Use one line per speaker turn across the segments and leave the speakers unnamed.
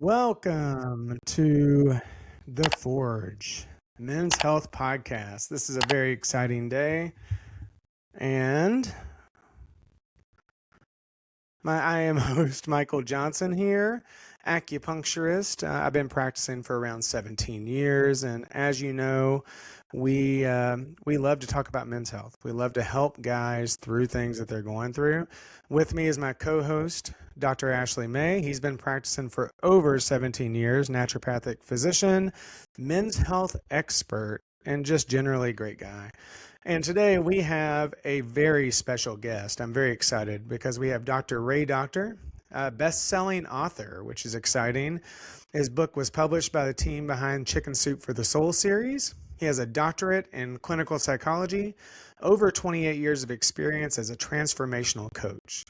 Welcome to The Forge, Men's Health Podcast. This is a very exciting day, and I am host Michael Johnson here, acupuncturist. I've been practicing for around 17 years, and as you know, we love to talk about men's health. We love to help guys through things that they're going through. With me is my co-host, Dr. Ashley May. He's been practicing for over 17 years, naturopathic physician, men's health expert, and just generally a great guy. And today we have a very special guest. I'm very excited because we have Dr. Ray Doktor, a best-selling author, which is exciting. His book was published by the team behind Chicken Soup for the Soul series. He has a doctorate in clinical psychology, over 28 years of experience as a transformational coach.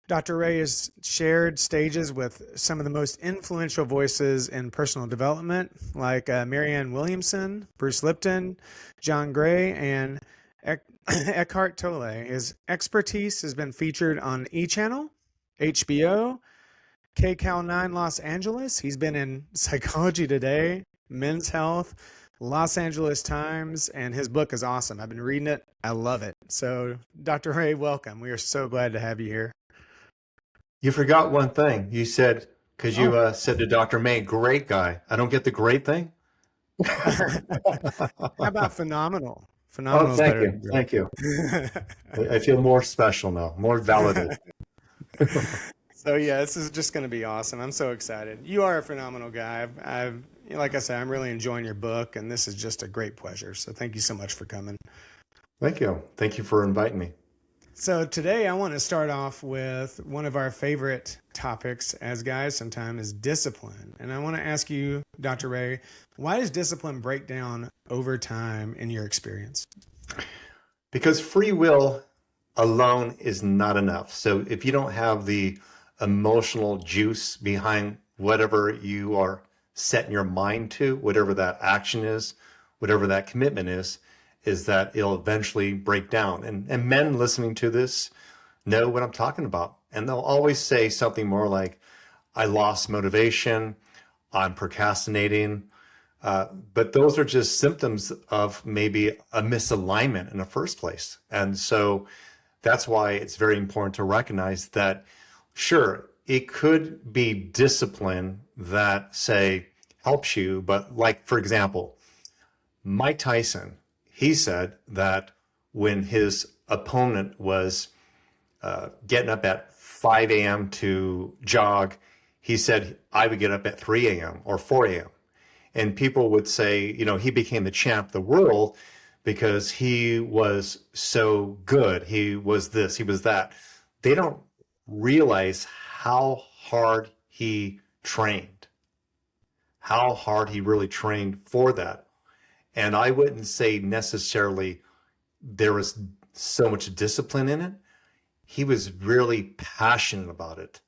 Dr. Ray has shared stages with some of the most influential voices in personal development, like Marianne Williamson, Bruce Lipton, John Gray, and Eckhart Tolle. His expertise has been featured on E! Channel, HBO, KCAL9 Los Angeles. He's been in Psychology Today, Men's Health, Los Angeles Times, and his book is awesome. I've been reading it. I love it. So, Dr. Ray, welcome. We are so glad to have you here.
You forgot one thing. You said, because you said to Dr. May, great guy. I don't get the great thing?
How about phenomenal?
Oh, thank you. Thank you. I feel more special now, more validated.
So yeah, this is just going to be awesome. I'm so excited. You are a phenomenal guy. Like I said, I'm really enjoying your book, and this is just a great pleasure. So thank you so much for coming.
Thank you. Thank you for inviting me.
So today I want to start off with one of our favorite topics as guys sometimes is discipline. And I want to ask you, Dr. Ray, why does discipline break down over time in your experience?
Because free will alone is not enough. So if you don't have the emotional juice behind whatever you are setting your mind to, whatever that action is, whatever that commitment is that it'll eventually break down. And men listening to this know what I'm talking about. And they'll always say something more like, I lost motivation, I'm procrastinating. But those are just symptoms of maybe a misalignment in the first place. And so that's why it's very important to recognize that, sure, it could be discipline that, say, helps you. But like, for example, Mike Tyson, he said that when his opponent was getting up at 5 a.m. to jog, he said, I would get up at 3 a.m. or 4 a.m. And people would say, he became the champ of the world because he was so good. He was this, he was that. They don't realize how hard he trained, how hard he really trained for that. And I wouldn't say necessarily there was so much discipline in it. He was really passionate about it.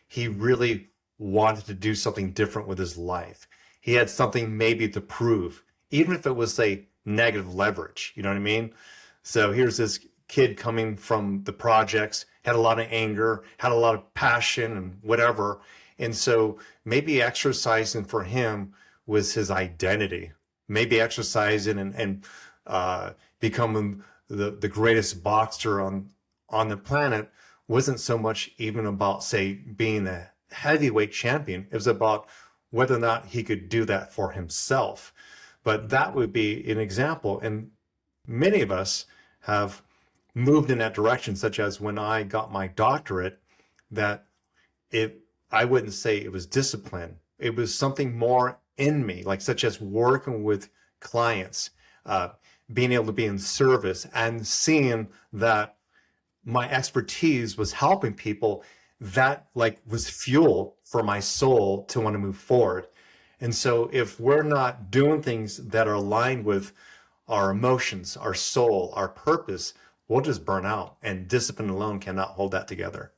He really wanted to do something different with his life. He had something maybe to prove, even if it was, say, negative leverage. You know what I mean? So here's this kid coming from the projects, had a lot of anger, had a lot of passion and whatever. And so maybe exercising for him was his identity. Maybe exercising and becoming the greatest boxer on the planet wasn't so much even about, say, being a heavyweight champion. It was about whether or not he could do that for himself. But that would be an example. And many of us have moved in that direction, such as when I got my doctorate, that I wouldn't say it was discipline. It was something more in me, like such as working with clients, being able to be in service and seeing that my expertise was helping people. That was fuel for my soul to want to move forward. And so if we're not doing things that are aligned with our emotions, our soul, our purpose, we'll just burn out, and discipline alone cannot hold that together.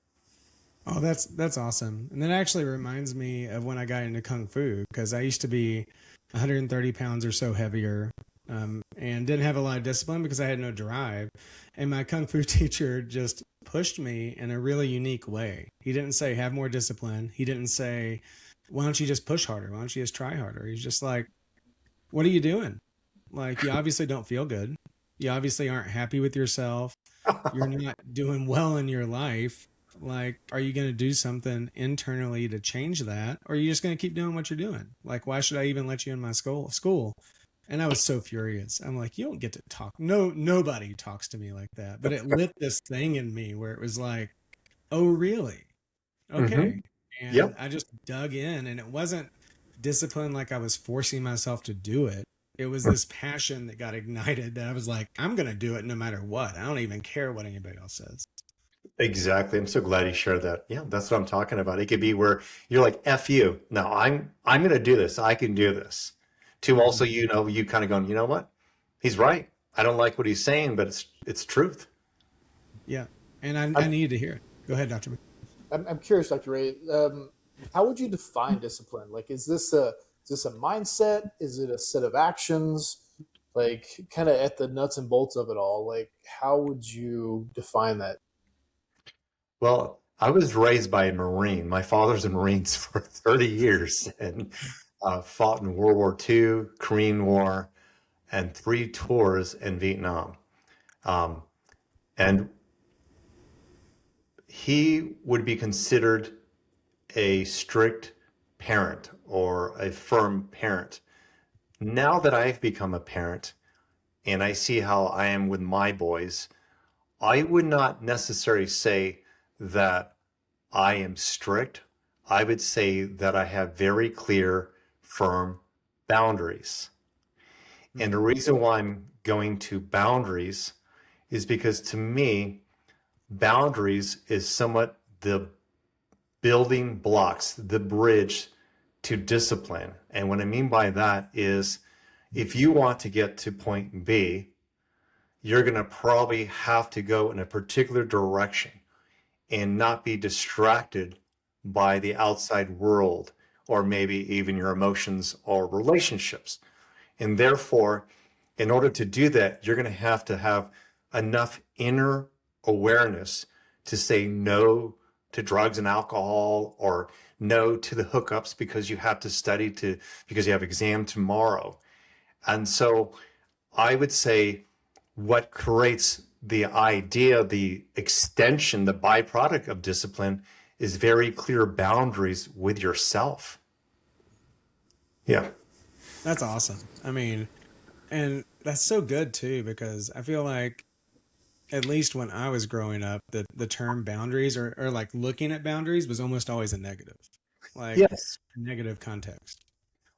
Oh, that's awesome. And that actually reminds me of when I got into Kung Fu, because I used to be 130 pounds or so heavier, and didn't have a lot of discipline because I had no drive. And my Kung Fu teacher just pushed me in a really unique way. He didn't say have more discipline. He didn't say why don't you just push harder? Why don't you just try harder? He's just like, what are you doing? Like, you obviously don't feel good. You obviously aren't happy with yourself. You're not doing well in your life. Like, are you going to do something internally to change that? Or are you just going to keep doing what you're doing? Like, why should I even let you in my school? And I was so furious. I'm like, you don't get to talk. No, nobody talks to me like that. But it lit this thing in me where it was like, oh, really?
Hmm.
Okay. And
Yep.
I just dug in, and it wasn't discipline like I was forcing myself to do it. It was this passion that got ignited that I was like, I'm going to do it no matter what. I don't even care what anybody else says.
Exactly. I'm so glad you shared that. Yeah, that's what I'm talking about. It could be where you're like, F you. No, I'm gonna do this. I can do this. To also,
Hmm.
you kind of going, you know what? He's right. I don't like what he's saying, but it's truth.
Yeah. And I
I'm,
needed to hear it. Go ahead, Dr.
I'm curious, Dr. Ray. How would you define discipline? Like, is this a mindset? Is it a set of actions? Like, kind of at the nuts and bolts of it all. Like, how would you define that?
Well, I was raised by a Marine. My father's a Marines for 30 years and fought in World War II, Korean War, and 3 tours in Vietnam. Um, and he would be considered a strict parent or a firm parent. Now that I've become a parent and I see how I am with my boys, I would not necessarily say that I am strict. I would say that I have very clear, firm boundaries. And the
Mm-hmm.
reason why I'm going to boundaries is because to me, boundaries is somewhat the building blocks, the bridge to discipline. And what I mean by that is if you want to get to point B, you're going to probably have to go in a particular direction and not be distracted by the outside world or maybe even your emotions or relationships. And therefore, in order to do that, you're going to have enough inner awareness to say no to drugs and alcohol or no to the hookups because you have to study because you have exam tomorrow. And so I would say what creates the idea, the extension, the byproduct of discipline is very clear boundaries with yourself. Yeah.
That's awesome. I mean, and that's so good too, because I feel like at least when I was growing up, the term boundaries or like looking at boundaries was almost always a negative, like
Yes.
a negative context.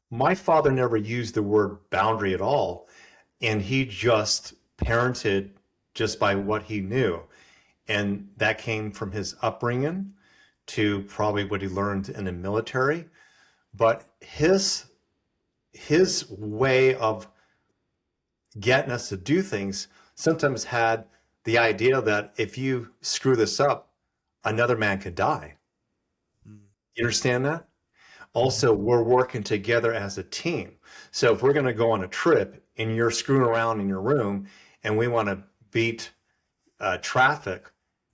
My father never used the word boundary at all, and he just parented just by what he knew. And that came from his upbringing to probably what he learned in the military. But his way of getting us to do things sometimes had the idea that if you screw this up, another man could die.
Mm.
You understand that?
Mhm.
Also, we're working together as a team. So if we're going to go on a trip and you're screwing around in your room and we want to beat traffic,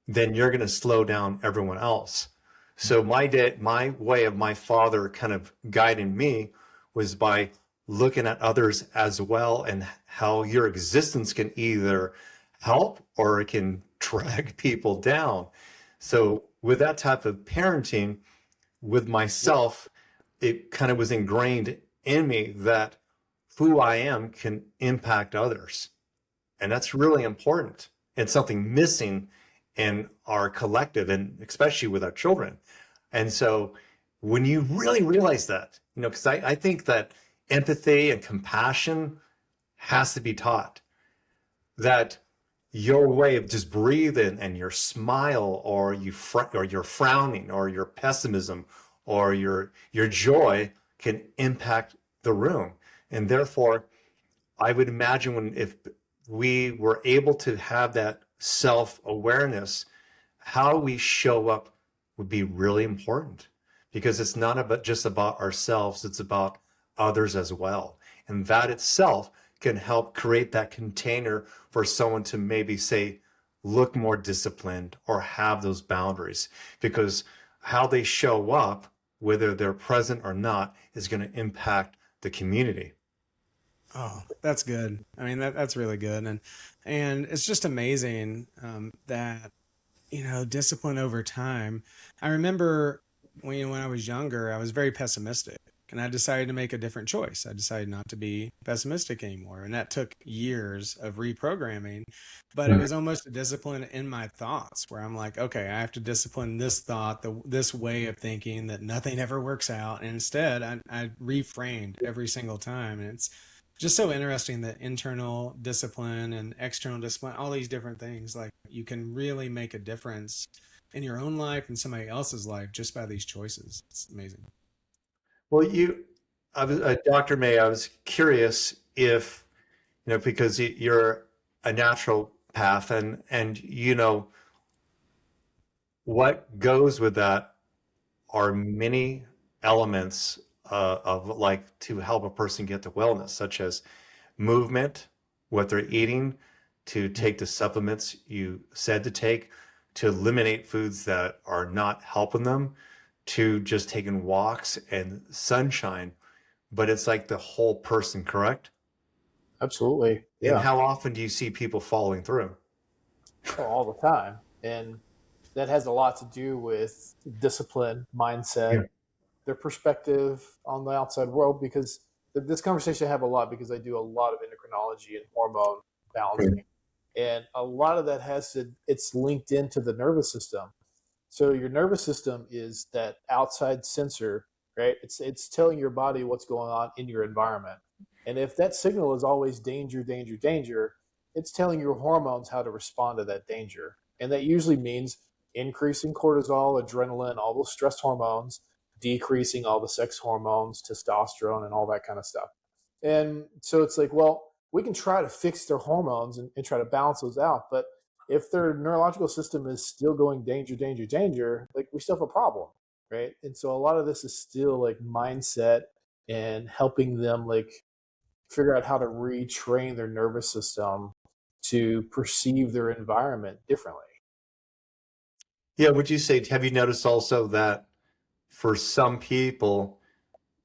then you're going to slow down everyone else. So my way of my father kind of guiding me was by looking at others as well and how your existence can either help or it can drag people down. So with that type of parenting with myself, it kind of was ingrained in me that who I am can impact others. And that's really important and something missing in our collective and especially with our children. And so when you really realize that, because I think that empathy and compassion has to be taught, that your way of just breathing and your smile or or your frowning or your pessimism or your joy can impact the room. And therefore, I would imagine if we were able to have that self-awareness, how we show up would be really important because it's not about just about ourselves, it's about others as well. And that itself can help create that container for someone to maybe say, look more disciplined or have those boundaries because how they show up whether they're present or not, is going to impact the community.
Oh, that's good. I mean, that's really good, and it's just amazing that discipline over time. I remember when I was younger, I was very pessimistic, and I decided to make a different choice. I decided not to be pessimistic anymore, and that took years of reprogramming. But it was almost a discipline in my thoughts, where I'm like, okay, I have to discipline this thought, this way of thinking that nothing ever works out. And instead, I reframed every single time, and it's just so interesting that internal discipline and external discipline, all these different things, like you can really make a difference in your own life and somebody else's life just by these choices. It's amazing.
Well, Dr. May, I was curious if, because you're a naturopath and what goes with that are many elements of like to help a person get to wellness, such as movement, what they're eating, to take the supplements you said to take, to eliminate foods that are not helping them, to just taking walks and sunshine. But it's like the whole person, correct?
Absolutely.
And
Yeah.
how often do you see people falling through?
Oh, all the time. And that has a lot to do with discipline, mindset,
Yeah.
their perspective on the outside world. Because this conversation I have a lot because I do a lot of endocrinology and hormone balancing. And a lot of that it's linked into the nervous system. So your nervous system is that outside sensor, right? It's telling your body what's going on in your environment. And if that signal is always danger, danger, danger, it's telling your hormones how to respond to that danger. And that usually means increasing cortisol, adrenaline, all those stress hormones, decreasing all the sex hormones, testosterone, and all that kind of stuff. And so it's like, well, we can try to fix their hormones and try to balance those out. But if their neurological system is still going danger, danger, danger, like we still have a problem, right? And so a lot of this is still like mindset and helping them like figure out how to retrain their nervous system to perceive their environment differently.
Yeah, would you say, have you noticed also that for some people,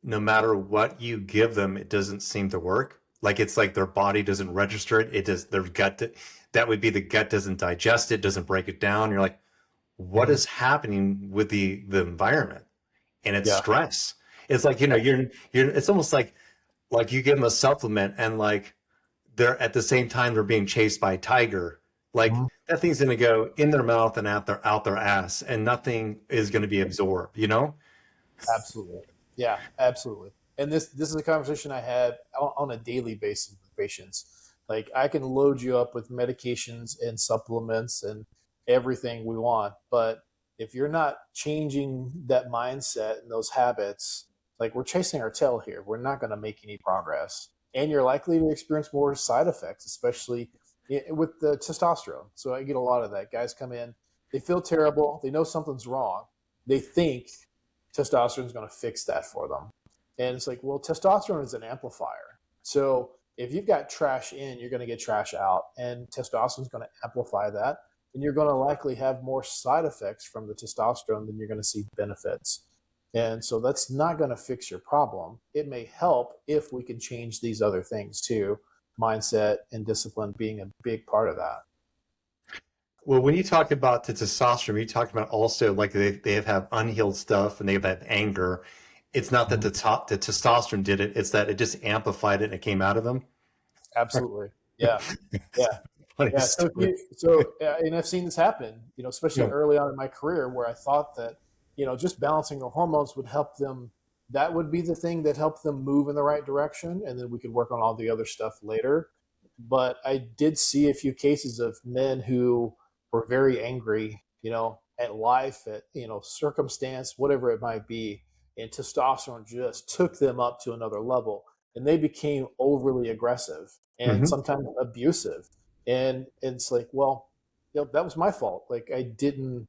no matter what you give them, it doesn't seem to work? Like it's like their body doesn't register it. It does, their gut, that would be the gut doesn't digest it, doesn't break it down. You're like, what is happening with the environment? And it's
Yeah.
stress. It's like, it's almost like you give them a supplement and like they're at the same time they're being chased by a tiger. Like
Mhm.
that thing's going to go in their mouth and out their ass, and nothing is going to be absorbed.
Absolutely. Yeah, absolutely. And this is a conversation I have on a daily basis with patients. Like I can load you up with medications and supplements and everything we want, but if you're not changing that mindset and those habits, like we're chasing our tail here, we're not going to make any progress. And you're likely to experience more side effects, especially with the testosterone. So I get a lot of that. Guys come in, they feel terrible, they know something's wrong, they think testosterone is going to fix that for them. And it's like, well, testosterone is an amplifier. So if you've got trash in, you're going to get trash out. And testosterone is going to amplify that. And you're going to likely have more side effects from the testosterone than you're going to see benefits. And so that's not going to fix your problem. It may help if we can change these other things too, mindset and discipline being a big part of that.
Well, when you talk about the testosterone, you talk about also like they have unhealed stuff and they have anger. It's not that the testosterone did it; it's that it just amplified it and it came out of them.
Absolutely. Yeah. Yeah.
Funny
Yeah.
story.
And I've seen this happen, especially
Yeah.
early on in my career where I thought that, just balancing the hormones would help them. That would be the thing that helped them move in the right direction. And then we could work on all the other stuff later. But I did see a few cases of men who were very angry, at life, at, circumstance, whatever it might be. And testosterone just took them up to another level and they became overly aggressive and
Mhm.
sometimes abusive. And it's like, well, that was my fault. Like I didn't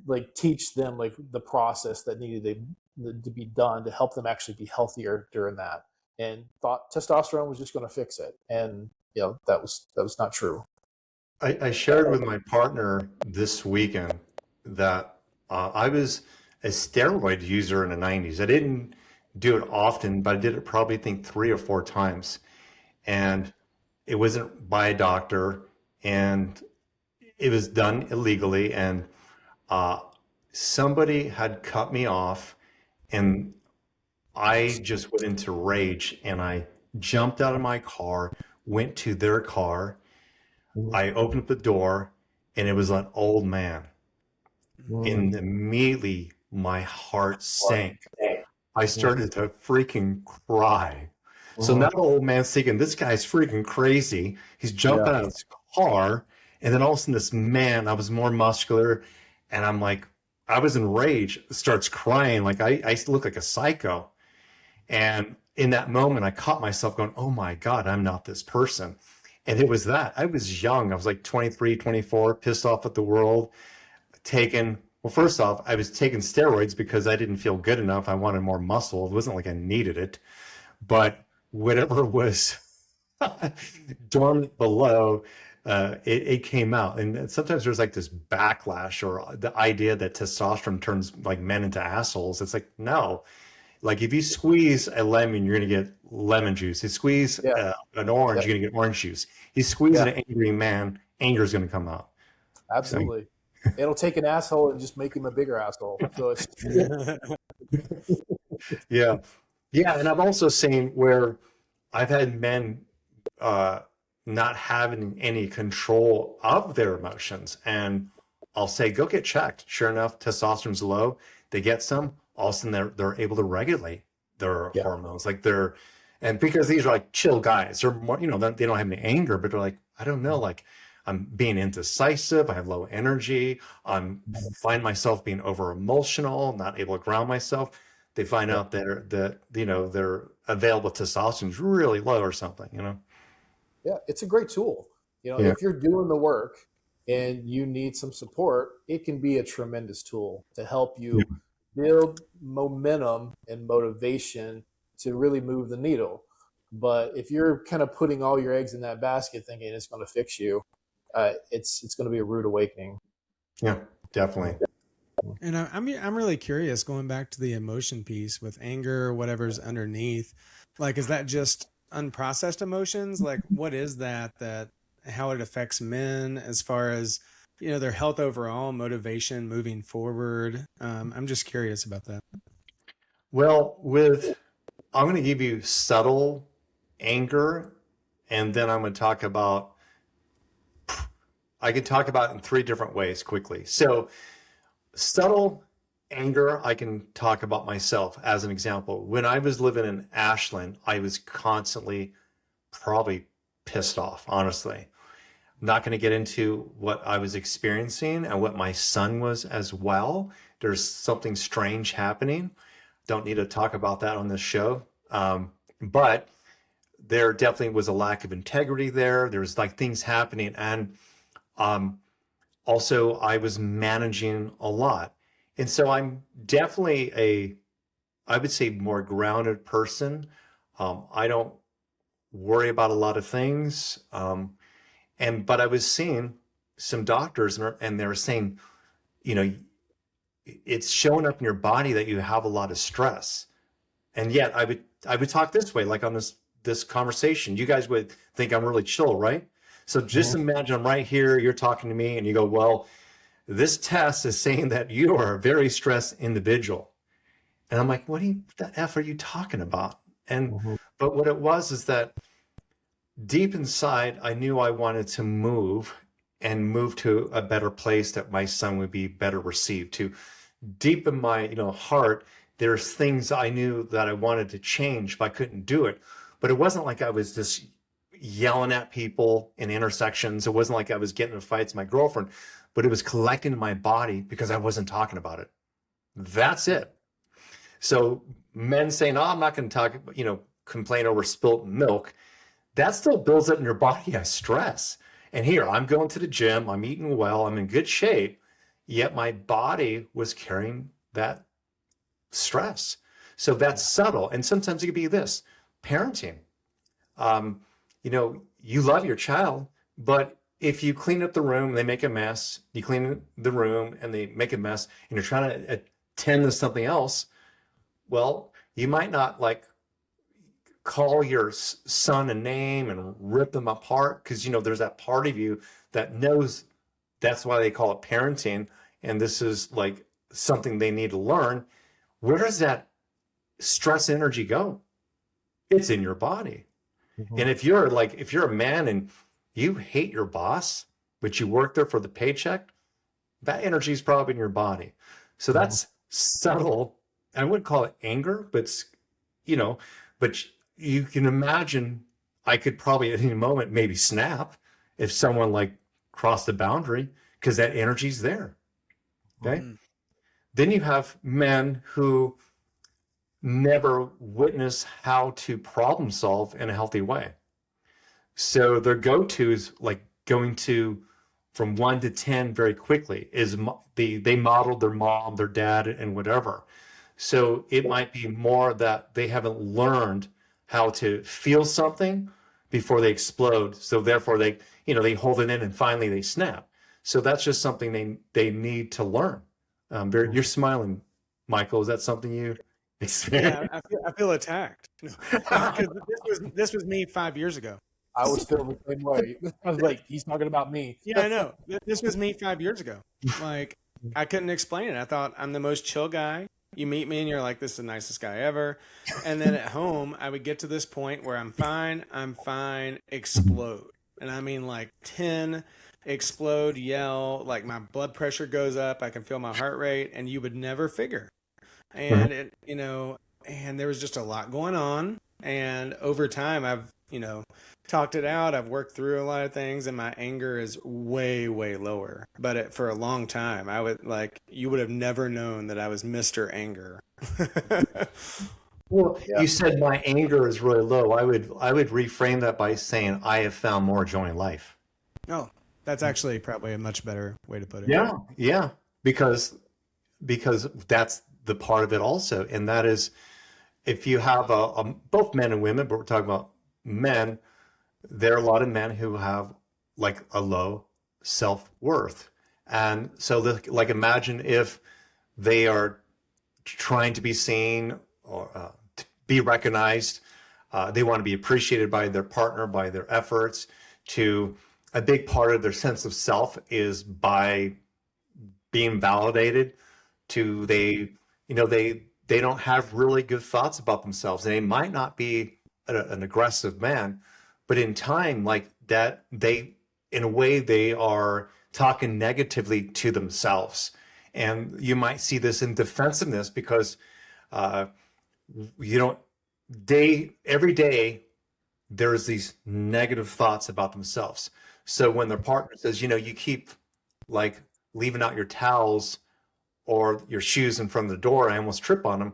like teach them like the process that needed to be done to help them actually be healthier during that, and thought testosterone was just going to fix it. And that was not true.
I shared with my partner this weekend that I was a steroid user in the 90s. I didn't do it often, but I did it probably, I think, 3 or 4 times. And it wasn't by a doctor, and it was done illegally. And uh, somebody had cut me off, and I just went into rage, and I jumped out of my car, went to their car.
Mhm.
I opened up the door, and it was an old man.
Mm.
And immediately my heart sank. I started to freaking cry. So now
Mhm.
the old man's thinking, this guy's freaking crazy. He's jumping
Yeah.
out of his car. And then all of a sudden, this man, I was more muscular. And I'm like, I was enraged, starts crying. Like I used to look like a psycho. And in that moment, I caught myself going, oh my God, I'm not this person. And it was that. I was young. I was like 23, 24, pissed off at the world, taken. Well, first off, I was taking steroids because I didn't feel good enough. I wanted more muscle. It wasn't like I needed it, but whatever was dormant below, it came out. And sometimes there's like this backlash, or the idea that testosterone turns like men into assholes. It's like, no, like if you squeeze a lemon, you're going to get lemon juice. You squeeze
Yeah.
an orange,
Yeah.
you're going to get orange juice. You squeeze
Yeah.
an angry man, anger is going to come out. So,
Absolutely. It'll take an asshole and just make him a bigger asshole. So it's
yeah. Yeah. And I've also seen where I've had men uh, not having any control of their emotions. And I'll say, go get checked. Sure enough, testosterone's low. They get some. All of a sudden, they're able to regulate their
yeah.
hormones. Like and because these are like chill guys, they're more, they don't have any anger, but they're like, I don't know, like I'm being indecisive. I have low energy. Find myself being over emotional, not able to ground myself. They find
Yeah.
out that their available testosterone is really low or something.
Yeah. It's a great tool.
Yeah.
If you're doing the work and you need some support, it can be a tremendous tool to help
Yeah.
you build momentum and motivation to really move the needle. But if you're kind of putting all your eggs in that basket thinking it's going to fix you, it's going to be a rude awakening.
Yeah, definitely.
And I'm really curious, going back to the emotion piece with anger or whatever's underneath. Like, is that just unprocessed emotions? Like, what is that how it affects men as far as, their health overall, motivation, moving forward? I'm just curious about that.
Well, I'm going to give you subtle anger, and then I'm going to talk about, I can talk about it in 3 different ways quickly. So subtle anger, I can talk about myself as an example. When I was living in Ashland, I was constantly probably pissed off, honestly. I'm not going to get into what I was experiencing and what my son was as well. There's something strange happening. Don't need to talk about that on this show. But there definitely was a lack of integrity there. There was like things happening. And also, I was managing a lot. And so I'm definitely I would say, more grounded person. I don't worry about a lot of things. But I was seeing some doctors, and they were saying, you know, it's showing up in your body that you have a lot of stress. And yet I would talk this way, like on this conversation. You guys would think I'm really chill, right? So just
Mhm.
imagine I'm right here, you're talking to me, and you go, well, this test is saying that you are a very stressed individual. And I'm like, what the F are you talking about?
Mhm.
But what it was is that deep inside, I knew I wanted to move to a better place that my son would be better received to. Deep in my, heart, there's things I knew that I wanted to change, but I couldn't do it. But it wasn't like I was just yelling at people in intersections. It wasn't like I was getting in fights with my girlfriend, but it was collecting in my body because I wasn't talking about it. That's it. So men saying, "Oh, I'm not going to talk," complain over spilt milk. That still builds up in your body as stress. And here, I'm going to the gym, I'm eating well, I'm in good shape, yet my body was carrying that stress. So that's subtle. And sometimes it could be this parenting. You love your child, but if you clean up the room, they make a mess, you clean the room and they make a mess, and you're trying to 10 to something else, well, you might not like call your son a name and rip them apart because, you know, there's that part of you that knows that's why they call it parenting. And this is like something they need to learn. Where does that stress energy go? It's in your body.
Mhm.
And if you're a man and you hate your boss, but you work there for the paycheck, that energy is probably in your body. So that's subtle. I wouldn't call it anger, but you know, but you can imagine I could probably at any moment maybe snap if someone like crossed the boundary because that energy's there. Okay.
Mm.
Then you have men who never witness how to problem solve in a healthy way. So their go-to is like going to from 1 to 10 very quickly is they modeled their mom, their dad, and whatever. So it might be more that they haven't learned how to feel something before they explode. So therefore they, you know, they hold it in and finally they snap. So that's just something they need to learn. You're smiling, Michael. Is that something you experience?
Yeah, I feel attacked. Because this was me 5 years ago.
I was feeling the same way. I was like, he's talking about me.
Yeah, I know. This was me 5 years ago. Like, I couldn't explain it. I thought I'm the most chill guy. You meet me and you're like, this is the nicest guy ever. And then at home, I would get to this point where I'm fine, explode. And I mean like 10, explode, yell, like my blood pressure goes up. I can feel my heart rate, and you would never figure. And it, you know, and there was just a lot going on. And over time, I've, you know, talked it out. I've worked through a lot of things, and my anger is way, way lower. But for a long time, I would like, you would have never known that I was Mr. Anger.
Well,
Yeah.
you said my anger is really low. I would reframe that by saying I have found more joy in life.
Oh, that's actually probably a much better way to put it.
Yeah, yeah, because that's the part of it also, and that is if you have both men and women, but we're talking about men, there are a lot of men who have like a low self-worth. And so like imagine if they are trying to be seen or to be recognized. They want to be appreciated by their partner, by their efforts. To a big part of their sense of self is by being validated. To they don't have really good thoughts about themselves, and they might not be an aggressive man, but in time like that, they in a way they are talking negatively to themselves. And you might see this in defensiveness because you don't every day there's these negative thoughts about themselves. So when their partner says, you know, you keep like leaving out your towels or your shoes in front of the door, I almost trip on them,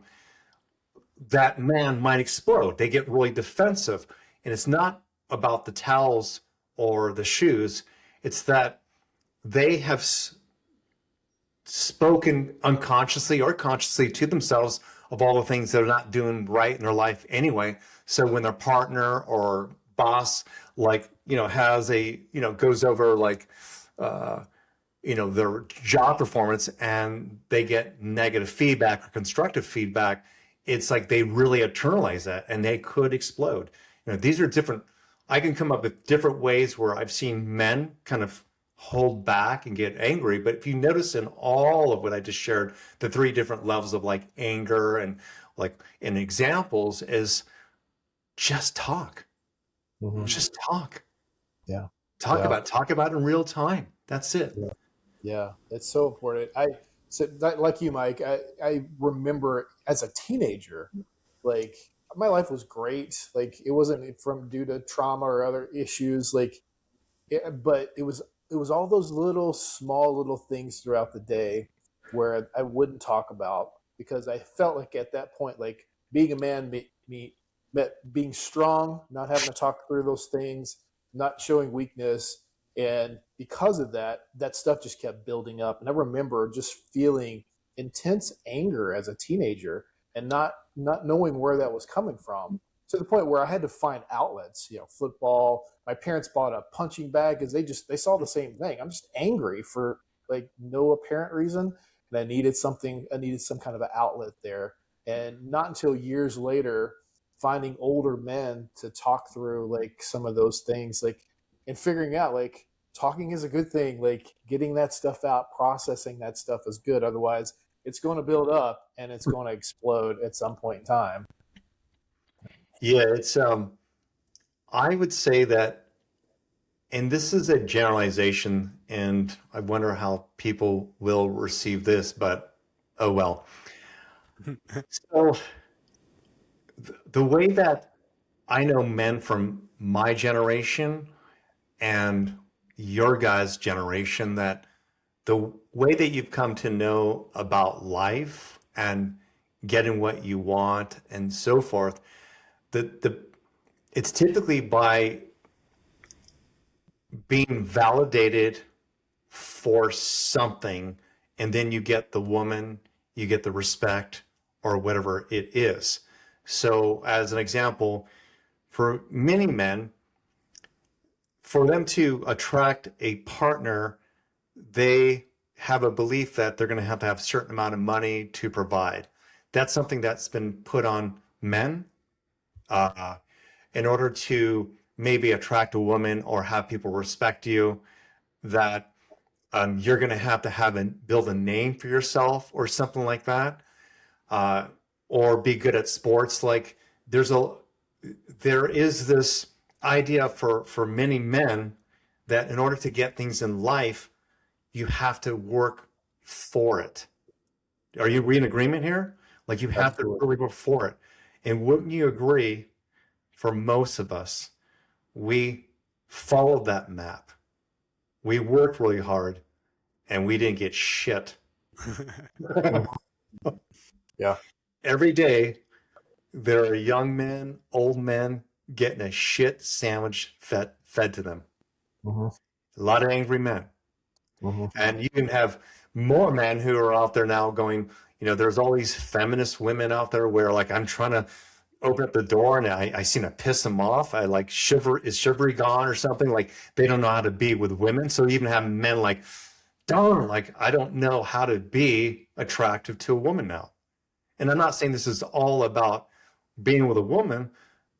that man might explode. They get really defensive. And it's not about the towels or the shoes, it's that they have spoken unconsciously or consciously to themselves of all the things they're not doing right in their life anyway. So when their partner or boss, like, you know, has a, you know, goes over like, you know, their job performance and they get negative feedback or constructive feedback, it's like they really internalize that and they could explode. You know, these are different, I can come up with different ways where I've seen men kind of hold back and get angry. But if you notice in all of what I just shared, the three different levels of like anger and like in examples is just talk.
Mhm.
Just talk.
Yeah.
Talk
Yeah.
about it in real time. That's it.
Yeah. Yeah, it's so important. Like you, Mike. I remember as a teenager, like my life was great. Like it wasn't from due to trauma or other issues. Like, but it was all those small little things throughout the day where I wouldn't talk about because I felt like at that point, like being a man meant being strong, not having to talk through those things, not showing weakness. And because of that, that stuff just kept building up. And I remember just feeling intense anger as a teenager and not knowing where that was coming from, to the point where I had to find outlets, football. My parents bought a punching bag because they saw the same thing. I'm just angry for like no apparent reason. And and I needed something. I needed some kind of an outlet there, and not until years later, finding older men to talk through like some of those things, like and figuring out like talking is a good thing. Like getting that stuff out, processing that stuff is good. Otherwise, it's going to build up and it's going to explode at some point in time.
Yeah, it's I would say that, and this is a generalization, and I wonder how people will receive this, but oh well. So the way that I know men from my generation and your guys' generation, that the way that you've come to know about life and getting what you want and so forth, the it's typically by being validated for something, and then you get the woman, you get the respect, or whatever it is. So, as an example, for many men, for them to attract a partner, they have a belief that they're going to have a certain amount of money to provide. That's something that's been put on men uh, in order to maybe attract a woman or have people respect you, that you're going to have build a name for yourself or something like that, uh, or be good at sports. Like there is this idea for many men that in order to get things in life, you have to work for it. Are you in agreement here? Like you have to really work for it. And wouldn't you agree, for most of us, we followed that map. We worked really hard and we didn't get shit.
Yeah.
Every day, there are young men, old men getting a shit sandwich fed to them.
Mm-hmm.
A lot of angry men.
Mm-hmm.
And you can have more men who are out there now going, there's all these feminist women out there where like I'm trying to open up the door and I seem to piss them off. I like is chivalry gone or something? Like they don't know how to be with women. So you even have men like, darn, like I don't know how to be attractive to a woman now. And I'm not saying this is all about being with a woman,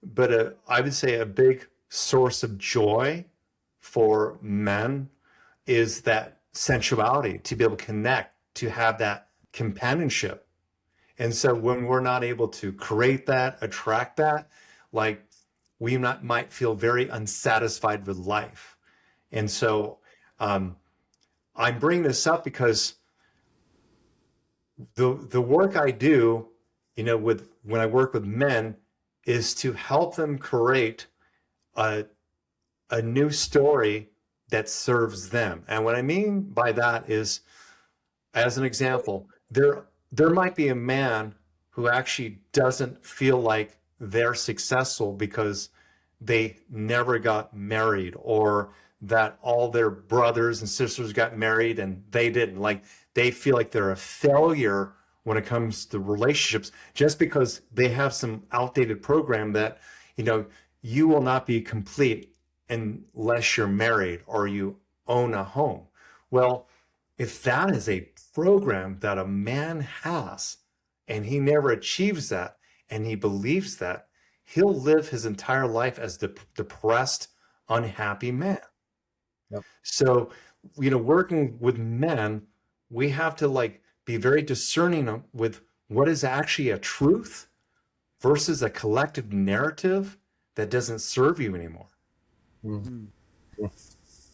but I would say a big source of joy for men is that sensuality, to be able to connect, to have that companionship. And so when we're not able to create that, attract that, like we might feel very unsatisfied with life. And so I'm bringing this up because the work I do, when I work with men, is to help them create a new story that serves them. And what I mean by that is, as an example, there might be a man who actually doesn't feel like they're successful because they never got married, or that all their brothers and sisters got married and they didn't. Like they feel like they're a failure when it comes to relationships just because they have some outdated program that, you will not be complete unless you're married or you own a home. Well, if that is a program that a man has and he never achieves that and he believes that, he'll live his entire life as the depressed, unhappy man.
Yep.
So, working with men, we have to like be very discerning with what is actually a truth versus a collective narrative that doesn't serve you anymore.
Mm-hmm.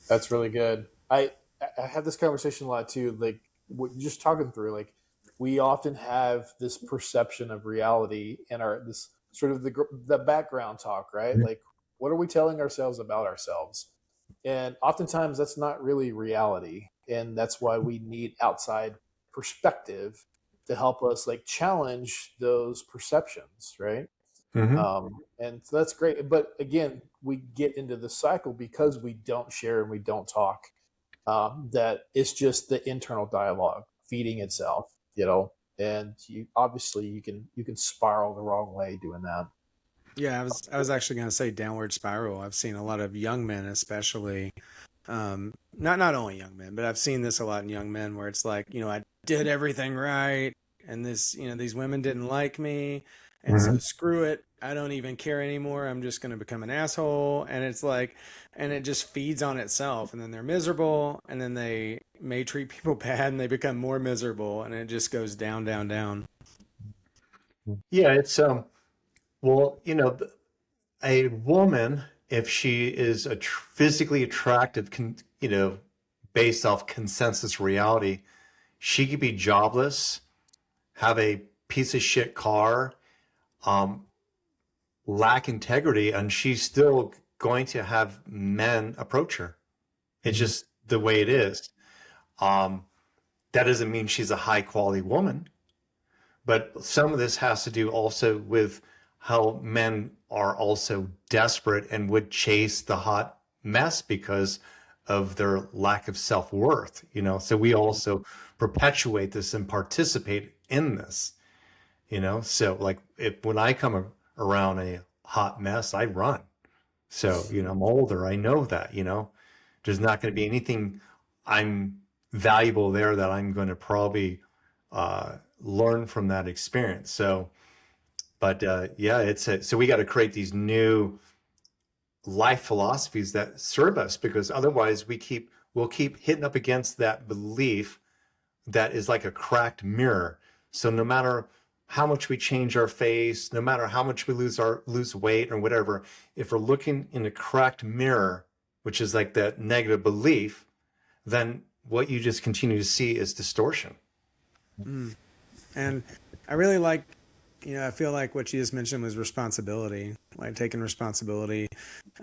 That's really good. I have this conversation a lot too. Like what you're just talking through, like we often have this perception of reality and this sort of the background talk, right?
Mm-hmm.
Like what are we telling ourselves about ourselves? And oftentimes that's not really reality. And that's why we need outside perspective to help us like challenge those perceptions, right?
Mm-hmm.
And so that's great. But again, we get into the cycle because we don't share and we don't talk. That it's just the internal dialogue feeding itself, and obviously you can spiral the wrong way doing that.
Yeah, I was actually going to say downward spiral. I've seen a lot of young men, especially, not only young men, but I've seen this a lot in young men where it's like, did everything right, and these women didn't like me, and so
Mhm.
screw it. I don't even care anymore. I'm just going to become an asshole. And it's like, and it just feeds on itself. And then they're miserable, and then they may treat people bad, and they become more miserable, and it just goes down, down, down.
Yeah, it's well, a woman, if she is physically attractive, based off consensus reality, she could be jobless, have a piece of shit car, um, lack integrity, and she's still going to have men approach her. It's just the way it is. Um, that doesn't mean she's a high quality woman, but some of this has to do also with how men are also desperate and would chase the hot mess because of their lack of self-worth, So we also perpetuate this and participate in this, So like if when I come around a hot mess, I run. So, I'm older. I know that, there's not going to be anything I'm valuable there that I'm going to probably learn from that experience. So, but yeah, so we got to create these new life philosophies that serve us, because otherwise we'll keep hitting up against that belief that is like a cracked mirror. So no matter how much we change our face, no matter how much we lose weight or whatever, if we're looking in a cracked mirror, which is like that negative belief, then what you just continue to see is distortion.
Mm. And I really like, I feel like what you just mentioned was responsibility, like taking responsibility.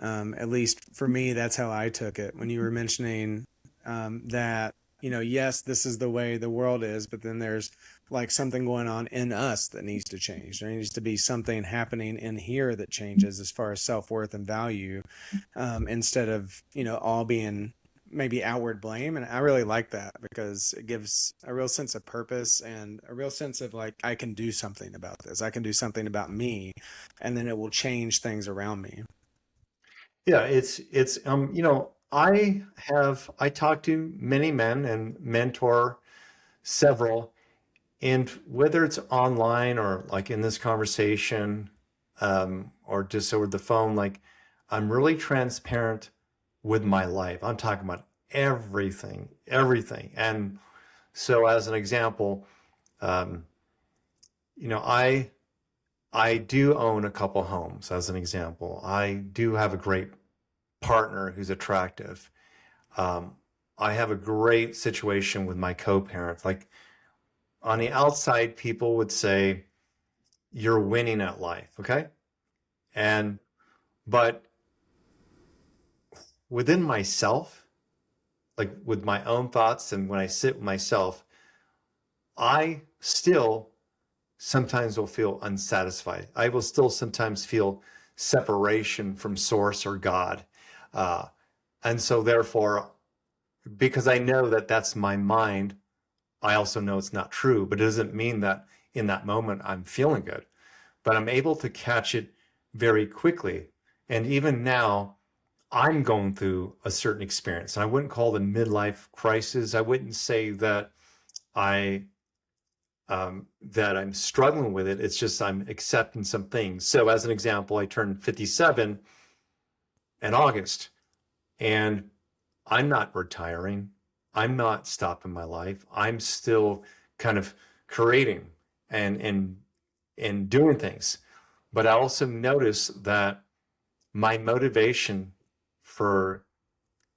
At least for me, that's how I took it. When you were mentioning that, yes, this is the way the world is, but then there's like something going on in us that needs to change. There needs to be something happening in here that changes as far as self-worth and value, instead of, all being maybe outward blame. And I really like that because it gives a real sense of purpose and a real sense of like, I can do something about this. I can do something about me, and then it will change things around me.
Yeah, it's I talk to many men and mentor several, and whether it's online or like in this conversation, or just over the phone, like I'm really transparent with my life. I'm talking about everything, everything. And so as an example, um, you know, I I do own a couple homes as an example. I do have a great partner who's attractive. Um, I have a great situation with my co-parent. Like on the outside, people would say, you're winning at life, okay? And but within myself, like with my own thoughts and when I sit with myself, I still sometimes will feel unsatisfied. I will still sometimes feel separation from source or God. Uh, and so therefore, because I know that that's my mind, I also know it's not true, but it doesn't mean that in that moment I'm feeling good. But I'm able to catch it very quickly. And even now, I'm going through a certain experience. And I wouldn't call it a midlife crisis. I wouldn't say that I that I'm struggling with it. It's just I'm accepting some things. So as an example, I turned 57 in August, and I'm not retiring. I'm not stopping my life. I'm still kind of creating and doing things. But I also noticed that my motivation for,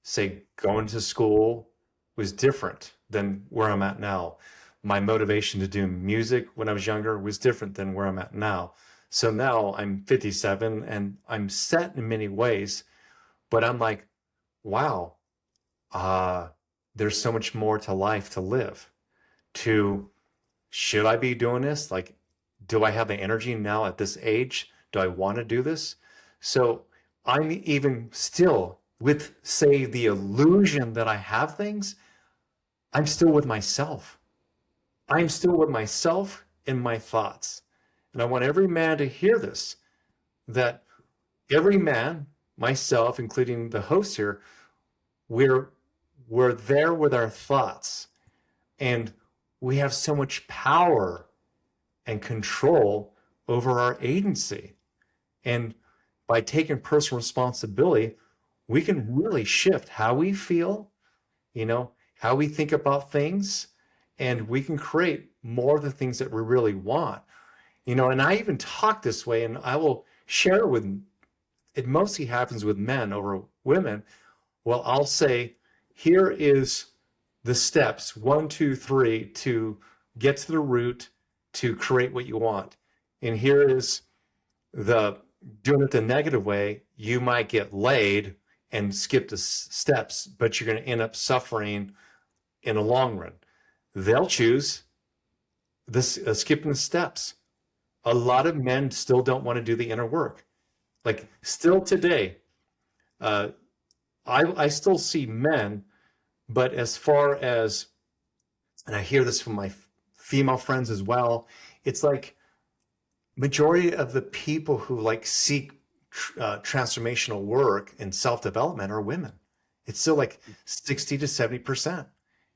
say, going to school was different than where I'm at now. My motivation to do music when I was younger was different than where I'm at now. So now I'm 57 and I'm set in many ways, but I'm like, wow, uh, there's so much more to life to live. To should I be doing this? Like, do I have the energy now at this age? Do I want to do this? So I'm even still with, say, the illusion that I have things, I'm still with myself. I'm still with myself in my thoughts. And I want every man to hear this, that every man, myself, including the host here, we're there with our thoughts. And we have so much power and control over our agency. And by taking personal responsibility, we can really shift how we feel, how we think about things, and we can create more of the things that we really want. And I even talk this way, and I will share it mostly happens with men over women. Well, I'll say, here is the steps, 1, 2, 3, to get to the root to create what you want. And here is doing it the negative way. You might get laid and skip the steps, but you're going to end up suffering in the long run. They'll choose this skipping the steps. A lot of men still don't want to do the inner work. Like still today, I still see men, but as far as, and I hear this from my female friends as well, it's like majority of the people who like seek transformational work and self-development are women. It's still like 60 to 70%.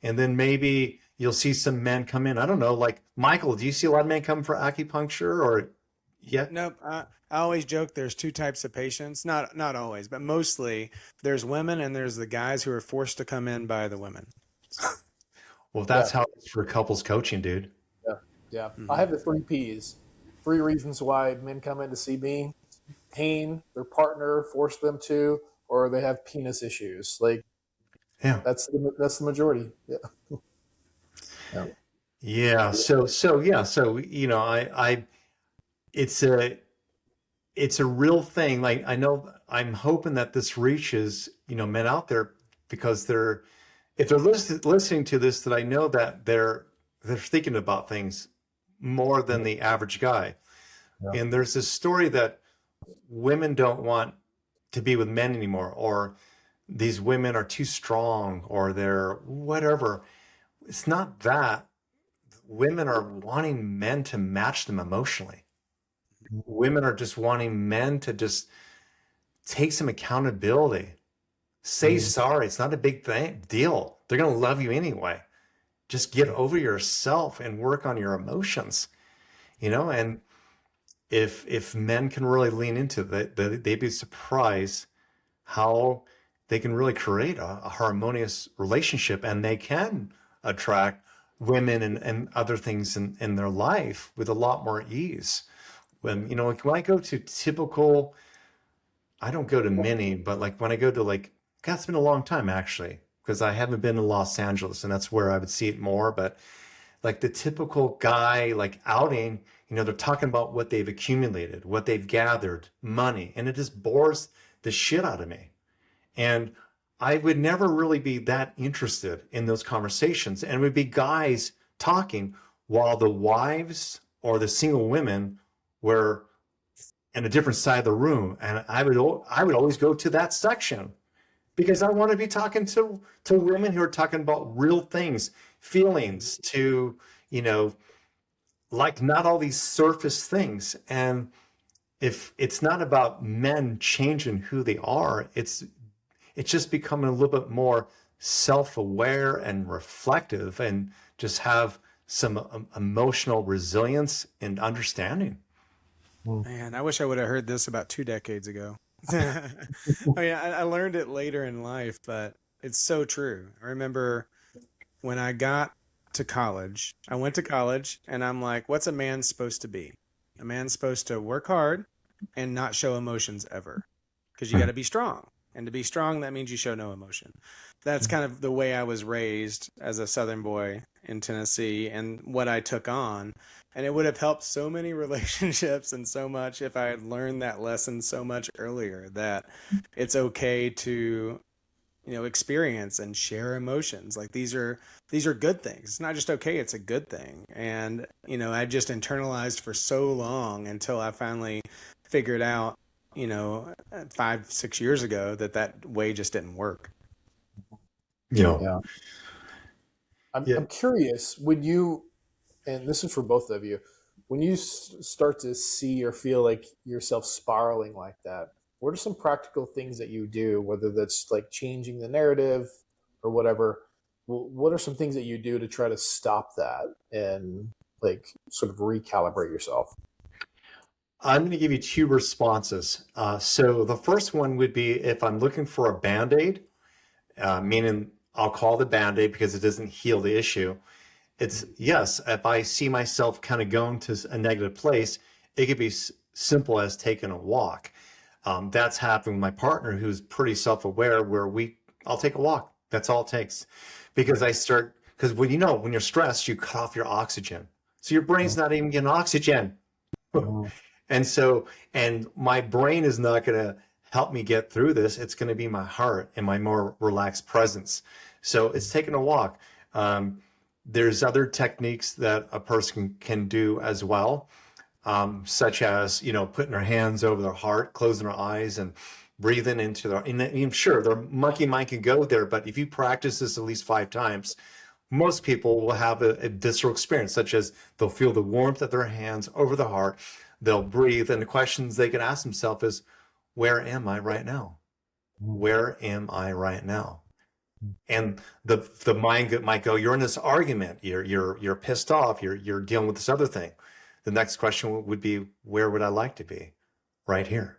And then maybe you'll see some men come in. I don't know, like Michael, do you see a lot of men come for acupuncture or yeah?
Nope. I always joke there's two types of patients. Not always, but mostly there's women and there's the guys who are forced to come in by the women.
Well, that's how it's for couples coaching, dude.
Yeah. I have the 3 Ps. 3 reasons why men come in to see me: pain, their partner forced them to, or they have penis issues. Like,
Yeah.
that's the majority. Yeah.
Yeah. So I it's a real thing. Like I know I'm hoping that this reaches, men out there, because if they're listening to this, that I know that they're thinking about things more than the average guy. Yeah. And there's this story that women don't want to be with men anymore, or these women are too strong, or they're whatever. It's not that. Women are wanting men to match them emotionally. Women are just wanting men to just take some accountability. Say sorry. It's not a big deal. They're going to love you anyway. Just get over yourself and work on your emotions, and if men can really lean into that, they'd be surprised how they can really create a harmonious relationship, and they can attract women and other things in their life with a lot more ease. When I go to typical, I don't go to many, but like when I go to God, it's been a long time actually, because I haven't been to Los Angeles, and that's where I would see it more. But like the typical guy, like outing, they're talking about what they've accumulated, what they've gathered, money, and it just bores the shit out of me. And I would never really be that interested in those conversations. And it would be guys talking while the wives or the single women were in a different side of the room. And I would always go to that section, because I want to be talking to women who are talking about real things, feelings, to, like not all these surface things. And if it's not about men changing who they are, it's just becoming a little bit more self-aware and reflective, and just have some emotional resilience and understanding.
Man, I wish I would have heard this about 2 decades ago. I learned it later in life, but it's so true. I remember when I got to college, I went to college and I'm like, what's a man supposed to be? A man's supposed to work hard and not show emotions ever, because you got to be strong. And to be strong, that means you show no emotion. That's kind of the way I was raised as a Southern boy in Tennessee, and what I took on. And it would have helped so many relationships and so much if I had learned that lesson so much earlier, that it's okay to, experience and share emotions. Like these are good things. It's not just okay, it's a good thing. And, I just internalized for so long until I finally figured out, 5-6 years ago, that way just didn't work.
Yeah. I'm curious, when you, and this is for both of you, when you start to see or feel like yourself spiraling like that, what are some practical things that you do, whether that's like changing the narrative or whatever, what are some things that you do to try to stop that and like sort of recalibrate yourself?
I'm going to give you two responses. So the first one would be if I'm looking for a band-aid, meaning I'll call the band-aid because it doesn't heal the issue. It's yes, if I see myself kind of going to a negative place, it could be simple as taking a walk. That's happened with my partner who's pretty self-aware where I'll take a walk. That's all it takes. Because because when you're stressed, you cut off your oxygen. So your brain's not even getting oxygen.
Mhm.
And my brain is not going to help me get through this. It's going to be my heart and my more relaxed presence. So it's taking a walk. There's other techniques that a person can do as well, such as, putting their hands over their heart, closing their eyes and breathing into and I'm sure their monkey mind can go there, but if you practice this at least 5 times, most people will have a visceral experience, such as they'll feel the warmth of their hands over the heart, they'll breathe, and the questions they can ask themselves is, where am I right now? Where am I right now? And the mind might go, you're in this argument, you're pissed off, you're dealing with this other thing. The next question would be, where would I like to be? Right here.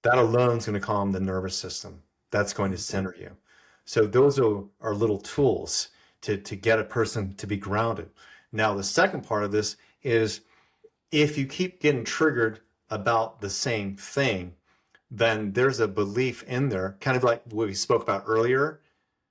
That alone is going to calm the nervous system. That's going to center you. So those are little tools to get a person to be grounded. Now, the second part of this is if you keep getting triggered about the same thing, then there's a belief in there, kind of like what we spoke about earlier,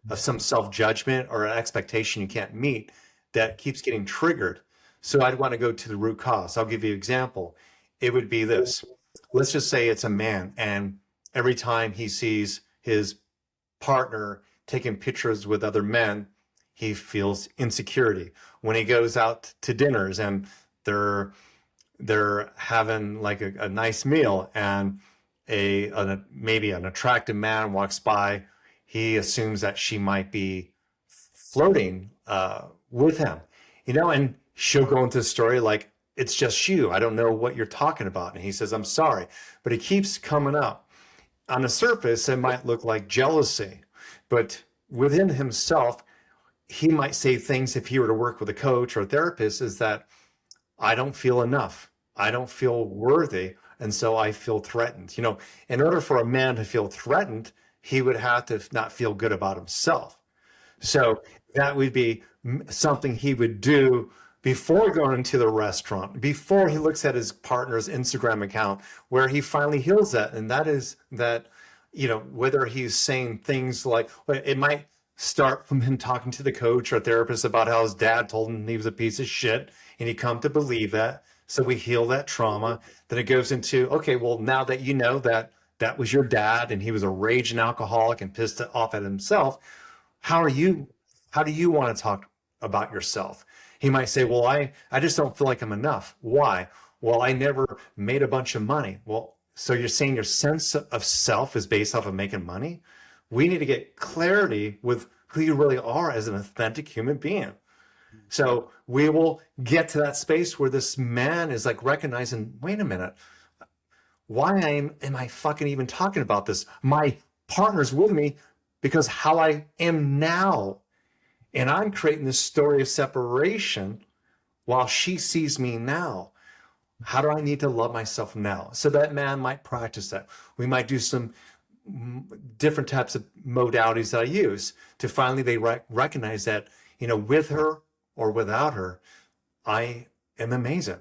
of some self-judgment or an expectation you can't meet that keeps getting triggered. So I'd want to go to the root cause. I'll give you an example. It would be this. Let's just say it's a man, and every time he sees his partner taking pictures with other men, he feels insecurity. When he goes out to dinners and they're having like a nice meal and maybe an attractive man walks by, he assumes that she might be flirting with him, and she'll go into the story like, it's just you. I don't know what you're talking about. And he says, I'm sorry. But it keeps coming up. On the surface, it might look like jealousy, but within himself, he might say things, if he were to work with a coach or a therapist, is that I don't feel enough. I don't feel worthy. And so I feel threatened. In order for a man to feel threatened, he would have to not feel good about himself. So that would be something he would do before going to the restaurant, before he looks at his partner's Instagram account, where he finally heals that. And that is that, whether he's saying things like, it might start from him talking to the coach or therapist about how his dad told him he was a piece of shit, and he come to believe that. So we heal that trauma. Then it goes into, okay, well, now that you know that was your dad and he was a raging alcoholic and pissed off at himself, how do you want to talk about yourself? He might say, well, I just don't feel like I'm enough. Why? Well, I never made a bunch of money. Well, so you're saying your sense of self is based off of making money? We need to get clarity with who you really are as an authentic human being. So we will get to that space where this man is like recognizing, wait a minute, why am I fucking even talking about this? My partner's with me because how I am now. And I'm creating this story of separation while she sees me now. How do I need to love myself now? So that man might practice that. We might do some different types of modalities that I use to finally they recognize that, with her or without her, I am amazing.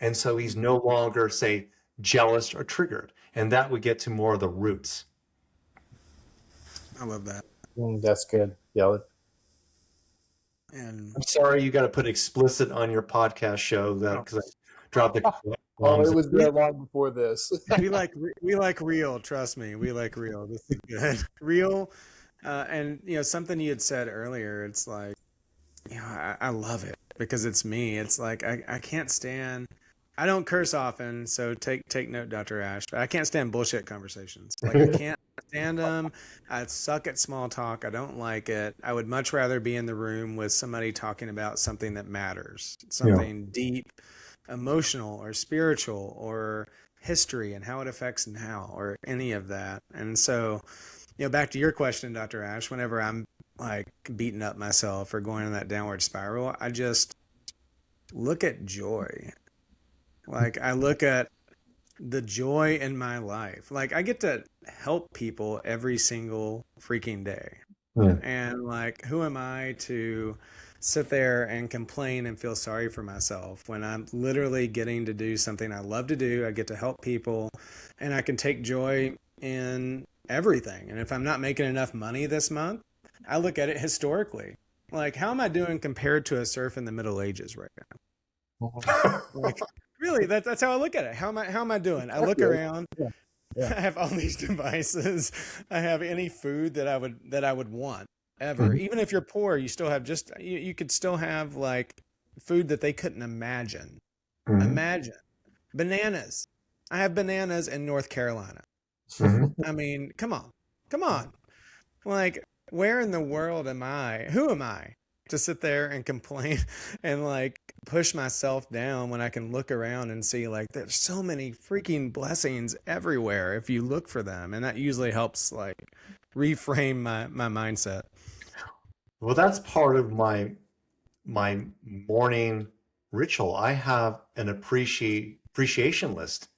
And so he's no longer, say, jealous or triggered. And that would get to more of the roots.
I love that.
That's good. Yeah.
And
I'm sorry you got to put explicit on your podcast show because I dropped the
Oh, it was there long before this.
we like real. Trust me, we like real. This is good. Real, and something you had said earlier. It's like, I love it because it's me. It's like I can't stand. I don't curse often, so take note, Dr. Ash. But I can't stand bullshit conversations. Like I can't stand them. I suck at small talk. I don't like it. I would much rather be in the room with somebody talking about something that matters, something deep, emotional or spiritual or history and how it affects now or any of that. And so, back to your question, Dr. Ash, whenever I'm like beating up myself or going in that downward spiral, I just look at joy. Like I look at the joy in my life. Like I get to help people every single freaking day.
Yeah.
And like, who am I to sit there and complain and feel sorry for myself when I'm literally getting to do something I love to do? I get to help people and I can take joy in everything. And if I'm not making enough money this month, I look at it historically. Like, how am I doing compared to a serf in the Middle Ages right now? Like, really, that's how I look at it. How am I doing? I look around.
Yeah. Yeah.
I have all these devices. I have any food that I would want ever.
Mhm.
Even if you're poor, you still have you could still have like food that they couldn't imagine.
Mhm.
Imagine bananas. I have bananas in North Carolina.
Mhm.
I mean, come on. Come on. Like, where in the world am I? Who am I to sit there and complain and like push myself down when I can look around and see like there's so many freaking blessings everywhere if you look for them. And that usually helps like reframe my mindset.
Well, that's part of my morning ritual. I have an appreciation list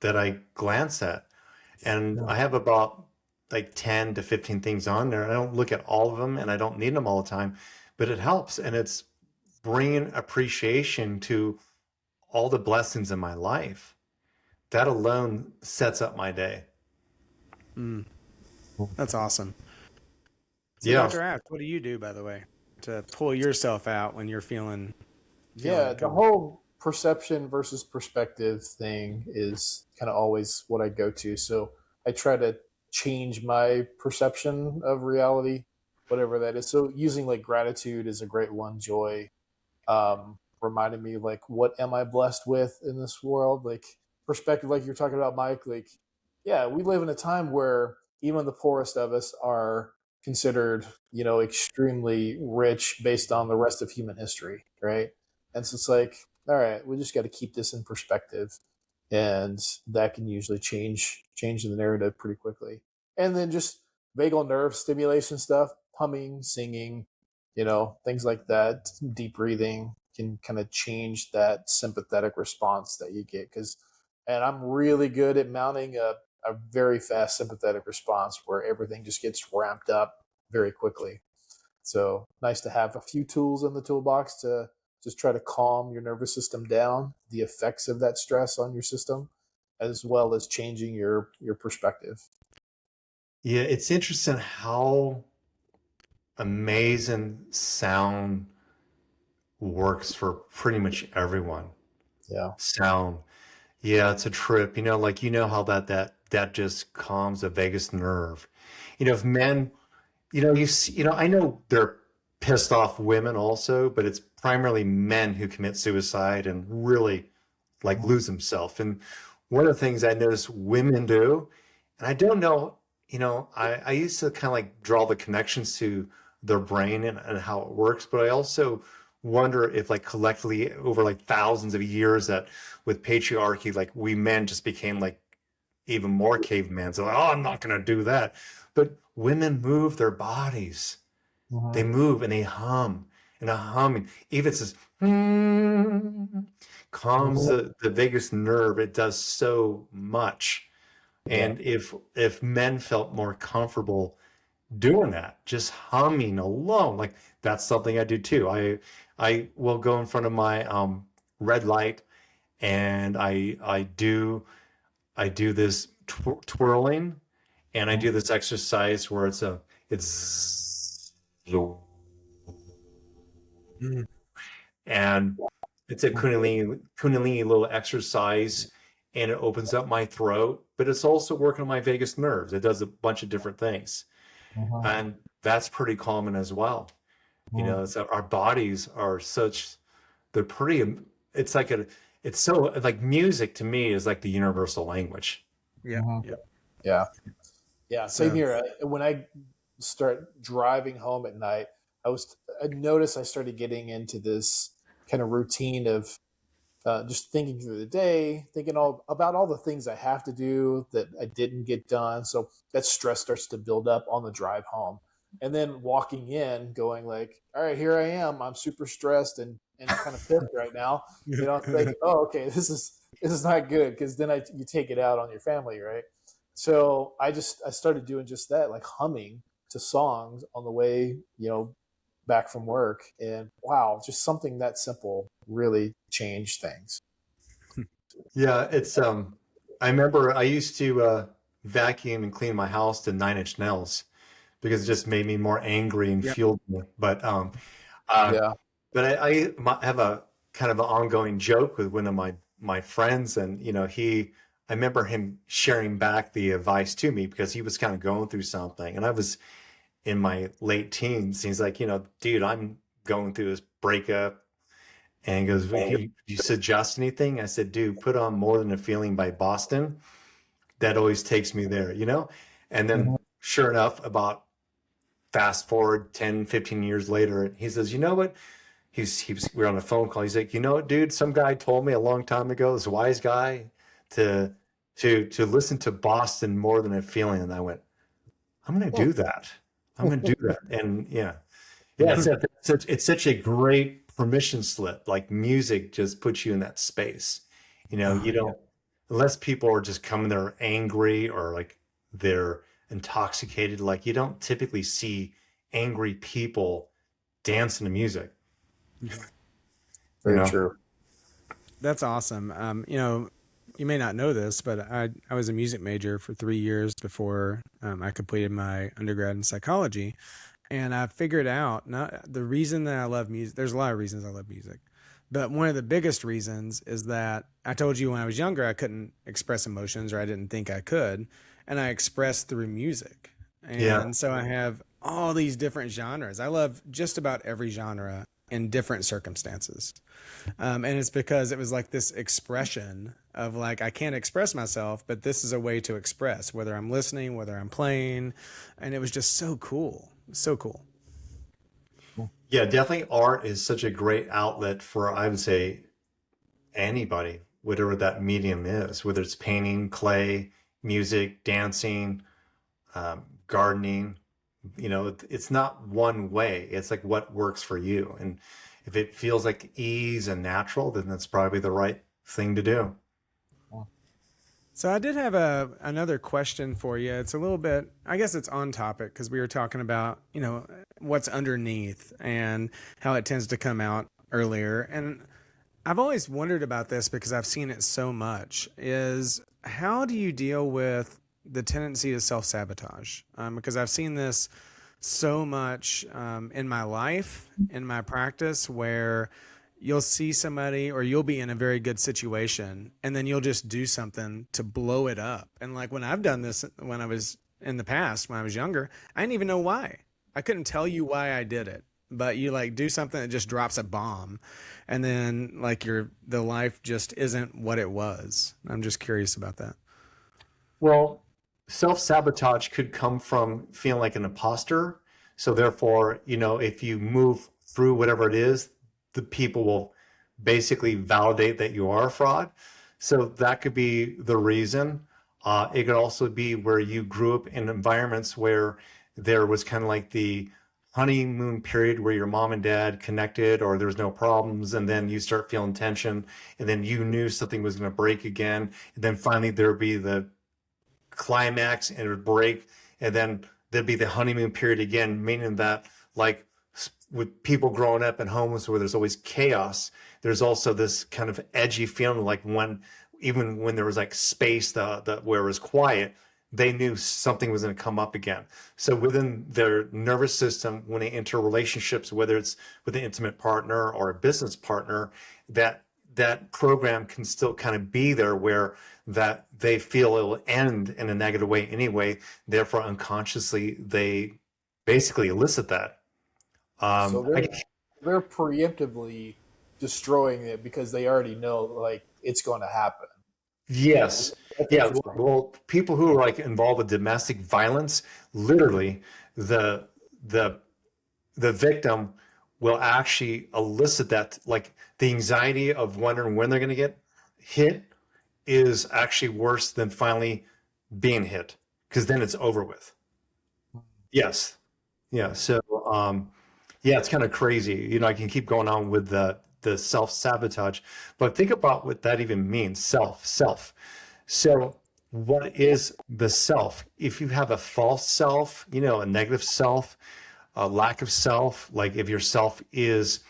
that I glance at, and
Yeah.
I have about like 10 to 15 things on there. I don't look at all of them and I don't need them all the time, but it helps. And it's bringing appreciation to all the blessings in my life. That alone sets up my day.
Mm, that's awesome. So,
Yeah.
Dr. Aft, what do you do, by the way, to pull yourself out when you're feeling
Yeah,
it
the
coming?
whole perception versus perspective thing is kind of always what I go to. So I try to change my perception of reality, whatever that is. So using like gratitude is a great one, joy, reminded me like what am I blessed with in this world, like perspective, like you're talking about, Mike. Like, yeah, we live in a time where even the poorest of us are considered, extremely rich based on the rest of human history, right? And so it's like, all right, we just got to keep this in perspective, and that can usually change the narrative pretty quickly. And then just vagal nerve stimulation stuff, humming, singing, things like that, deep breathing can kind of change that sympathetic response that you get. And I'm really good at mounting a very fast sympathetic response where everything just gets ramped up very quickly. So nice to have a few tools in the toolbox to just try to calm your nervous system down, the effects of that stress on your system, as well as changing your perspective.
Yeah, it's interesting how amazing sound works for pretty much everyone.
Yeah.
Sound. Yeah, it's a trip. Like how that just calms the vagus nerve. If men, I know they're pissed off women also, but it's primarily men who commit suicide and really like lose themselves. And one of the things I notice women do, and I don't know, I used to kind of like draw the connections to their brain and how it works, but I also wonder if like collectively over like thousands of years that with patriarchy, like we men just became like even more cavemen. So like, oh, I'm not going to do that. But women move their bodies. They
Mhm.
move and they hum. And a humming, even if it's just calms the vagus nerve. It does so much.
Yeah.
And if men felt more comfortable doing that, just humming alone, like that's something I do too. I will go in front of my red light and I do this twirling, and I do this exercise where it's
Mm.
and it's a kundalini little exercise, and it opens up my throat, but it's also working on my vagus nerves. It does a bunch of different things,
Mhm.
and that's pretty common as well.
Mhm.
It's that our bodies are such, they're pretty, it's like it's so like music to me is like the universal language.
Yep.
Mhm.
Yep.
Yeah. Yeah. Same
So,
here. When I start driving home at night, I noticed I started getting into this kind of routine of just thinking through the day, thinking all about all the things I have to do that I didn't get done. So that stress starts to build up on the drive home. and then walking in going like, all right, here I am, I'm super stressed and kind of pissed right now, it's like, oh, okay, this is not good, because then you take it out on your family, right? So I started doing just that, like humming to songs on the way, back from work, and wow, just something that simple really changed things.
Yeah, it's I remember I used to vacuum and clean my house to Nine Inch Nails because it just made me more angry and
Yep.
fueled me. Uh,
Yeah.
but have a kind of an ongoing joke with one of my friends, and I remember him sharing back the advice to me because he was kind of going through something, and I was in my late teens. He's like, dude, I'm going through this breakup. And he goes, you suggest anything? I said, dude, put on More Than a Feeling by Boston. That always takes me there, And then
Mhm.
sure enough, about fast forward 10, 15 years later, he says, you know what? We were on a phone call. He's like, you know what, dude? Some guy told me a long time ago, this wise guy, to listen to Boston More Than a Feeling. And I went, I'm going to do that. I'm going to do that. And yeah, it's such a great permission slip. Like music just puts you in that space. You
Yeah.
don't, unless people are just coming there angry or like they're intoxicated, like you don't typically see angry people dancing to music, you
Very
know?
true.
That's awesome. You may not know this, but I was a music major for 3 years before I completed my undergrad in psychology. And I figured out not the reason that I love music. There's a lot of reasons I love music, but one of the biggest reasons is that I told you when I was younger I couldn't express emotions, or I didn't think I could, and I expressed through music.
Yeah.
And so I have all these different genres. I love just about every genre in different circumstances. And it's because it was like this expression of like, I can't express myself, but this is a way to express, whether I'm listening, whether I'm playing. And it was just so cool. So cool.
Yeah, definitely art is such a great outlet for, I would say, anybody, whatever that medium is, whether it's painting, clay, music, dancing, gardening. It's not one way. It's like what works for you. And if it feels like ease and natural, then that's probably the right thing to do.
So I did have another question for you. It's a little bit, I guess it's on topic because we were talking about, what's underneath and how it tends to come out earlier. And I've always wondered about this because I've seen it so much, is how do you deal with the tendency to self-sabotage? Because I've seen this so much in my life, in my practice, where you'll see somebody or you'll be in a very good situation and then you'll just do something to blow it up. And like when I've done this when I was in the past, when I was younger, I didn't even know why. I couldn't tell you why I did it. But you like do something that just drops a bomb, and then like the life just isn't what it was. I'm just curious about that.
Well, self-sabotage could come from feeling like an imposter. So therefore, if you move through whatever it is, the people will basically validate that you are a fraud. So that could be the reason. It could also be where you grew up in environments where there was kind of like the honeymoon period where your mom and dad connected or there was no problems, and then you start feeling tension, and then you knew something was going to break again, and then finally there'd be the climax and it would break, and then there'd be the honeymoon period again, meaning that like with people growing up in homes where there's always chaos, there's also this kind of edgy feeling like even when there was like space where it was quiet, they knew something was going to come up again. So within their nervous system, when they enter relationships, whether it's with an intimate partner or a business partner, that program can still kind of be there where that they feel it'll end in a negative way anyway. Therefore, unconsciously, they basically elicit that.
So
I
they're preemptively destroying it because they already know like it's going to happen.
Yes.
That's
Yeah.
interesting.
Well, people who are like involved with domestic violence, literally the the the victim will actually elicit that, like the anxiety of wondering when they're going to get hit is actually worse than finally being hit, because then it's over with. Yes. Yeah. So, yeah, it's kind of crazy. You know, I can keep going on with the self-sabotage, but think about what that even means. Self. So what is the self? If you have a false self, you know, a negative self, a lack of self, like if your self is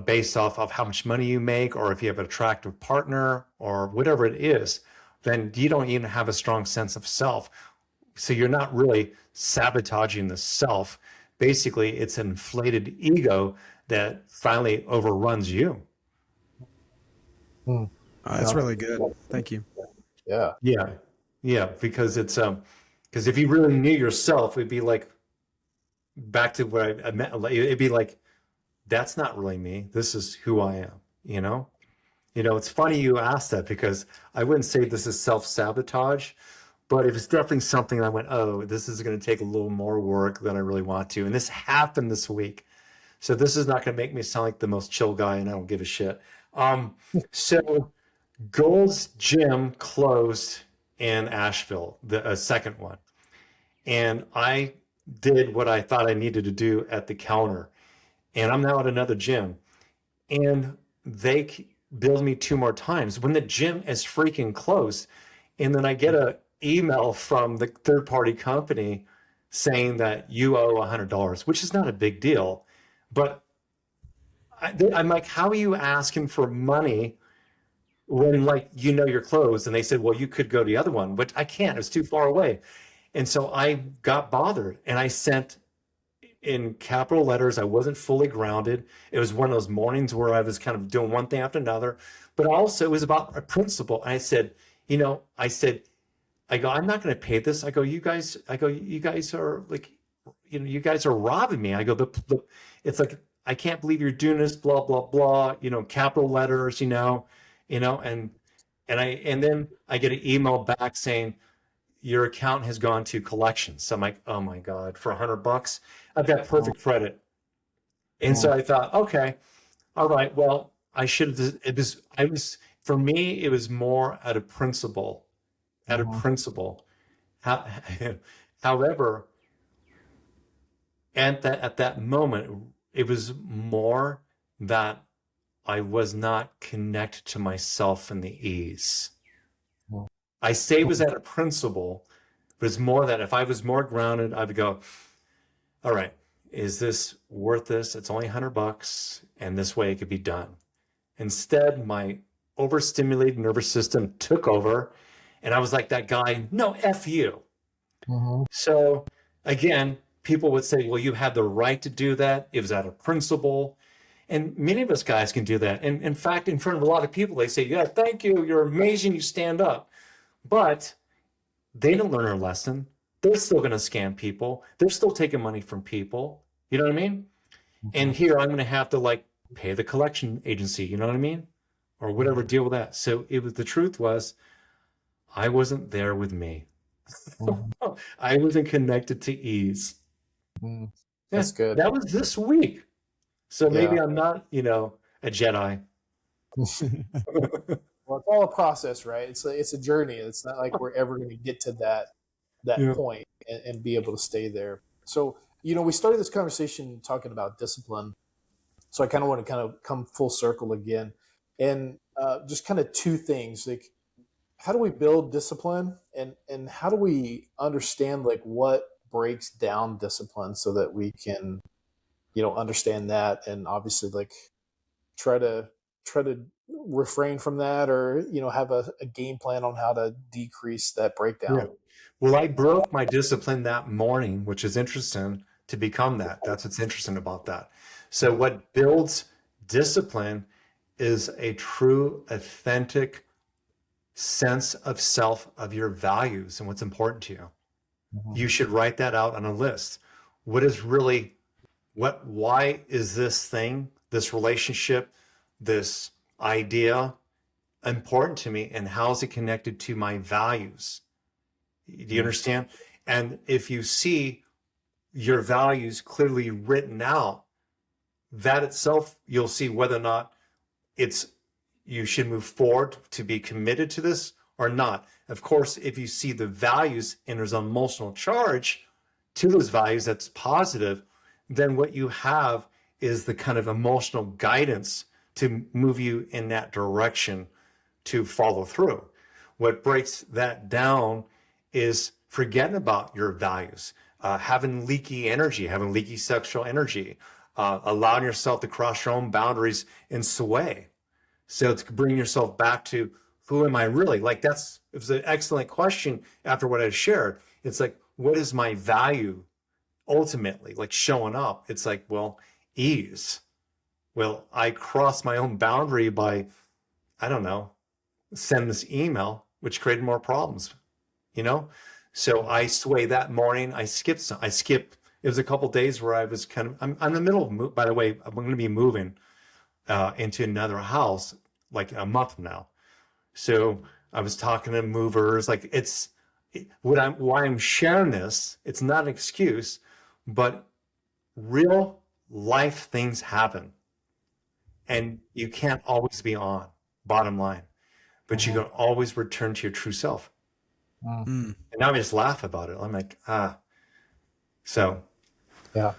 based off of how much money you make, or if you have an attractive partner or whatever it is, then you don't even have a strong sense of self. So you're not really sabotaging the self. Basically, it's an inflated ego that finally overruns you.
Hmm.
That's really good. Thank you.
Yeah.
Yeah. Yeah. Because because if you really knew yourself, it'd be like back to what I meant. It'd be like, that's not really me. This is who I am, you know? You know, it's funny you asked that because I wouldn't say this is self-sabotage, but it was definitely something I went, oh, this is going to take a little more work than I really want to. And this happened this week. So this is not going to make me sound like the most chill guy and I don't give a shit. So Gold's Gym closed in Asheville, the second one. And I did what I thought I needed to do at the counter. And I'm now at another gym. And they billed me 2 more times when the gym is freaking closed. And then I get an email from the third party company saying that you owe $100, which is not a big deal. But I'm like, how are you asking for money when, like, you know, you're closed? And they said, well, you could go to the other one, but I can't, it's too far away. And so I got bothered and I sent in capital letters. I wasn't fully grounded. It was one of those mornings where I was kind of doing one thing after another, but also it was about a principle. And I said, you know, I go, I'm not going to pay this. You guys are like, you know, you guys are robbing me. I go, it's like, I can't believe you're doing this, blah, blah, blah, you know, capital letters, and then I get an email back saying, your account has gone to collections. So I'm like, oh my God, for $100, I've got perfect credit. And so I thought, okay, all right, well, for me, it was more out of principle, How, however, at that moment, it was more that I was not connected to myself and the ease. I say it was at a principle, but it's more that if I was more grounded, I would go, all right, is this worth this? It's only $100, and this way it could be done. Instead, my overstimulated nervous system took over, and I was like that guy, no, F you. So again, people would say, well, you had the right to do that. It was out of principle. And many of us guys can do that. And in fact, in front of a lot of people, they say, yeah, thank you. You're amazing. You stand up. But they didn't learn their lesson. They're still going to scam people. They're still taking money from people. You know what I mean? And here I'm going to have to like pay the collection agency. You know what I mean? Or whatever, deal with that. So the truth was, I wasn't there with me. I wasn't connected to ease.
That's good.
That was this week. So maybe I'm not, a Jedi.
Well, it's all a process, right? It's a journey. It's not like we're ever going to get to that point and be able to stay there. So, we started this conversation talking about discipline. So I kind of want to kind of come full circle again, and just kind of two things, like how do we build discipline, and how do we understand like what breaks down discipline so that we can, understand that, and obviously like try to refrain from that, or have a game plan on how to decrease that breakdown.
Yeah. Well, I broke my discipline that morning, which is interesting to become that. That's what's interesting about that. So what builds discipline is a true, authentic sense of self, of your values and what's important to you. You should write that out on a list. Why is this thing, this relationship, this idea important to me, and how is it connected to my values? Do you understand? And if you see your values clearly written out, that itself, you'll see whether or not you should move forward to be committed to this or not. Of course, if you see the values and there's an emotional charge to those values that's positive, then what you have is the kind of emotional guidance to move you in that direction to follow through. What breaks that down is forgetting about your values, having leaky energy, having leaky sexual energy, allowing yourself to cross your own boundaries and sway. So to bring yourself back to who am I really? Like it was an excellent question after what I shared. It's like, what is my value ultimately? Like showing up. It's like, well, ease. Well, I crossed my own boundary by, I don't know, send this email, which created more problems, you know? So I sway that morning. I skipped. It was a couple of days where I was I'm in the middle of, by the way, I'm going to be moving into another house like a month from now. So I was talking to movers, like why I'm sharing this, it's not an excuse, but real life things happen and you can't always be on, bottom line, but you can always return to your true self. And now I just laugh about it. I'm like, so.
Yeah.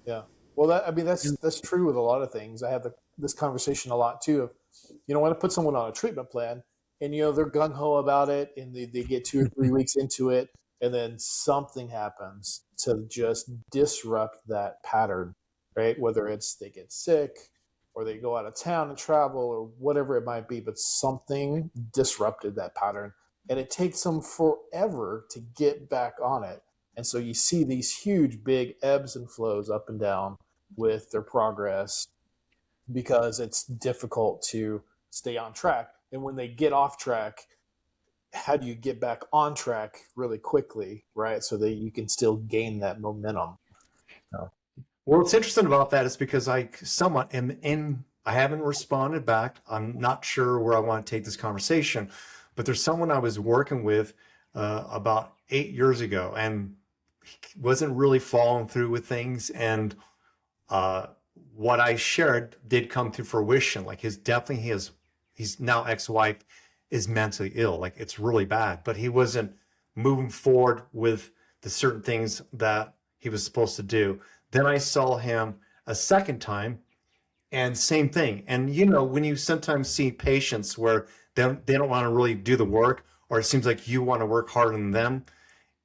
Yeah. Well, that's true with a lot of things. I have this conversation a lot too of, when I put someone on a treatment plan and, they're gung ho about it and they get 2 or 3 weeks into it and then something happens to just disrupt that pattern, right? Whether it's they get sick or they go out of town and travel or whatever it might be, but something disrupted that pattern and it takes them forever to get back on it. And so you see these huge, big ebbs and flows up and down with their progress because it's difficult to stay on track. And when they get off track, how do you get back on track really quickly, right? So that you can still gain that momentum.
Well, what's interesting about that is because I somewhat I haven't responded back. I'm not sure where I want to take this conversation, but there's someone I was working with about 8 years ago and he wasn't really following through with things. And what I shared did come to fruition. Like his now ex-wife is mentally ill. Like it's really bad, but he wasn't moving forward with the certain things that he was supposed to do. Then I saw him a second time and same thing. And when you sometimes see patients where they don't want to really do the work, or it seems like you want to work harder than them,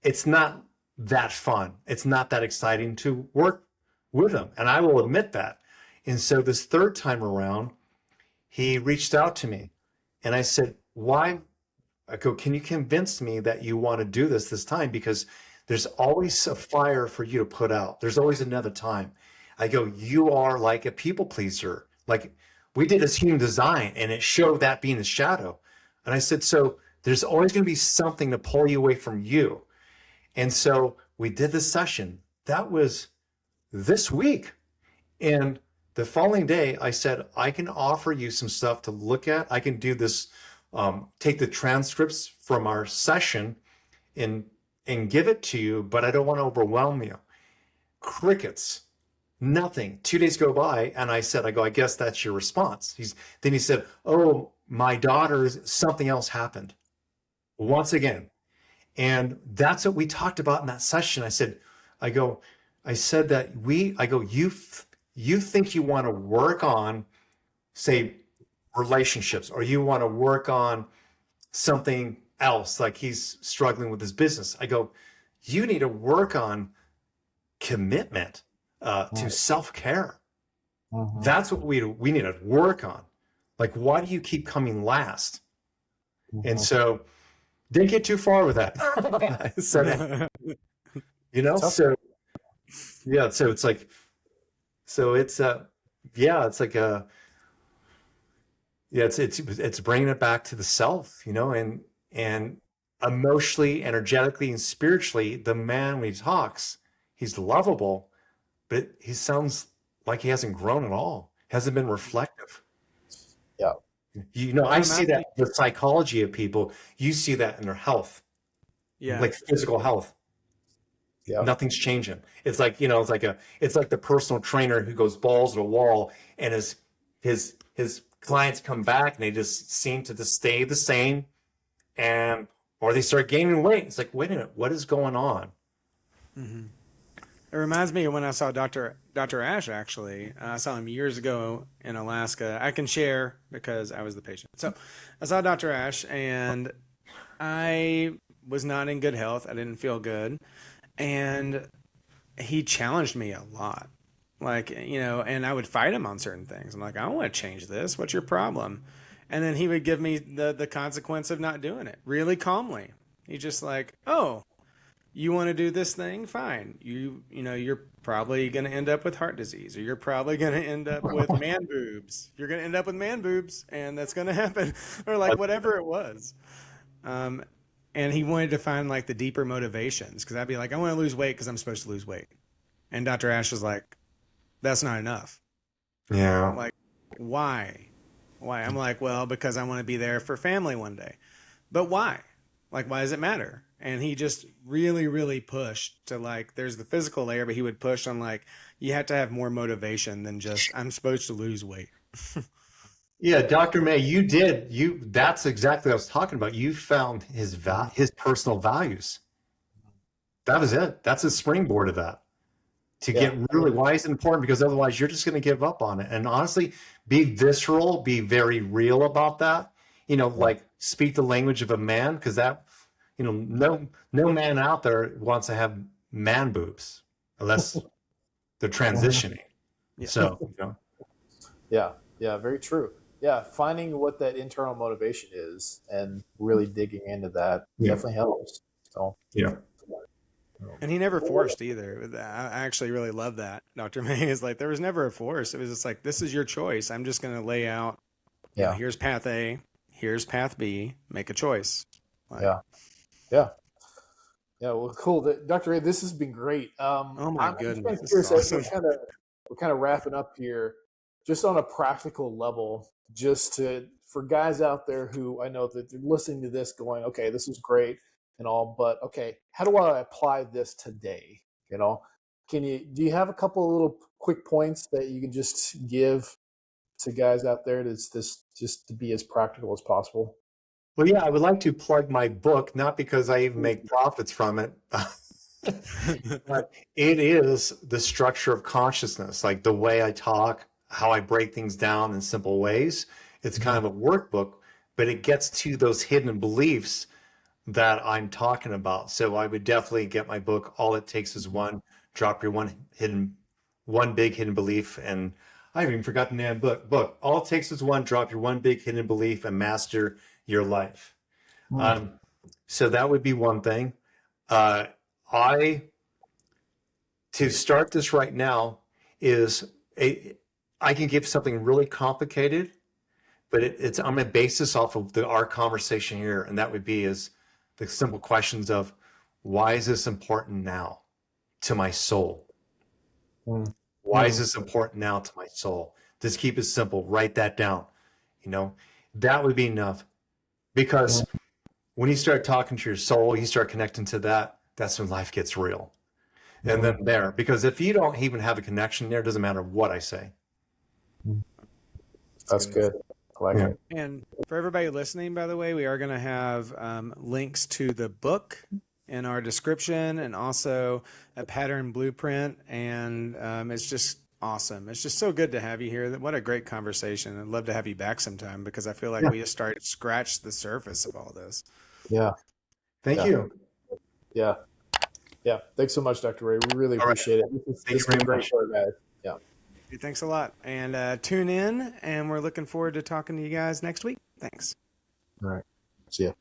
it's not that fun. It's not that exciting to work with them. And I will admit that. And so this third time around, he reached out to me and I said, why? I go, can you convince me that you want to do this time? Because there's always a fire for you to put out. There's always another time. I go, you are like a people pleaser. Like we did this human design and it showed that being the shadow. And I said, so there's always going to be something to pull you away from you. And so we did this session. That was this week. And the following day, I said, I can offer you some stuff to look at. I can do this, take the transcripts from our session and give it to you, but I don't want to overwhelm you. Crickets, nothing. 2 days go by, and I guess that's your response. Then he said, oh, my daughter's, something else happened. Once again. And that's what we talked about in that session. I said that you think you want to work on, say, relationships, or you want to work on something else, like he's struggling with his business. I go, you need to work on commitment to self-care. That's what we need to work on. Like, why do you keep coming last? And so didn't get too far with that. So it's like, so it's it's bringing it back to the self, and emotionally, energetically, and spiritually, the man, when he talks, he's lovable, but he sounds like he hasn't grown at all, hasn't been reflective.
Yeah.
I see that in the psychology of people. You see that in their health, like physical health. Yeah. Nothing's changing. It's like, it's like the personal trainer who goes balls to the wall, and his clients come back and they just seem to just stay the same, or they start gaining weight. It's like, wait a minute, what is going on?
Mm-hmm. It reminds me of when I saw Dr. Ash, actually. I saw him years ago in Alaska. I can share because I was the patient. So I saw Dr. Ash, and I was not in good health. I didn't feel good. And he challenged me a lot. Like, and I would fight him on certain things. I'm like, I don't want to change this. What's your problem? And then he would give me the consequence of not doing it really calmly. He's just like, oh, you want to do this thing? Fine. You're probably going to end up with heart disease, or you're probably going to end up with man boobs. You're going to end up with man boobs, and that's going to happen, or like whatever it was. Um, and he wanted to find like the deeper motivations, because I'd be like, I want to lose weight because I'm supposed to lose weight. And Dr. Ash was like, that's not enough.
Yeah.
Like, why? Why? I'm like, well, because I want to be there for family one day. But why? Like, why does it matter? And he just really, really pushed to like, there's the physical layer, but he would push on like, you have to have more motivation than just, I'm supposed to lose weight.
Yeah, Dr. May, that's exactly what I was talking about. You found his personal values. That was it. That's a springboard of that. To get really, why is it important? Because otherwise you're just going to give up on it. And honestly, be visceral, be very real about that. Like speak the language of a man, because that, no man out there wants to have man boobs unless they're transitioning.
Yeah.
So,
Yeah, very true. Yeah, finding what that internal motivation is and really digging into that definitely helps. So
yeah.
And he never forced either. I actually really love that. Dr. May is like, there was never a force. It was just like, this is your choice. I'm just going to lay out, here's path A, here's path B, make a choice. Like,
yeah. Well, cool. Dr. A, this has been great.
Oh my goodness.
I'm curious, awesome. We're kind of wrapping up here, just on a practical level, for guys out there who I know that they're listening to this going, okay, this is great and all, but okay, how do I apply this today? Do you have a couple of little quick points that you can just give to guys out there just to be as practical as possible?
Well, yeah, I would like to plug my book, not because I even make profits from it, but it is the structure of consciousness, like the way I talk, how I break things down in simple ways. It's kind of a workbook, but it gets to those hidden beliefs that I'm talking about. So I would definitely get my book. All it takes is one, drop your one big hidden belief. And I haven't even forgotten the name of the book. All it takes is one, drop your one big hidden belief and master your life. So that would be one thing. To start this right now I can give something really complicated, but I'm going to base this off of our conversation here. And that would be the simple questions of, why is this important now to my soul? Why is this important now to my soul? Just keep it simple. Write that down. That would be enough. Because when you start talking to your soul, you start connecting to that, that's when life gets real. And then because if you don't even have a connection there, it doesn't matter what I say.
That's good. I like it.
And for everybody listening, by the way, we are going to have links to the book in our description, and also a pattern blueprint. And it's just awesome. It's just so good to have you here. What a great conversation. I'd love to have you back sometime, because I feel like we just scratched the surface of all this.
Yeah.
Thank you.
Yeah. Thanks so much, Dr. Ray. We really appreciate it. This has been great for our guys. Yeah.
Thanks a lot. And tune in, and we're looking forward to talking to you guys next week. Thanks.
All right. See ya.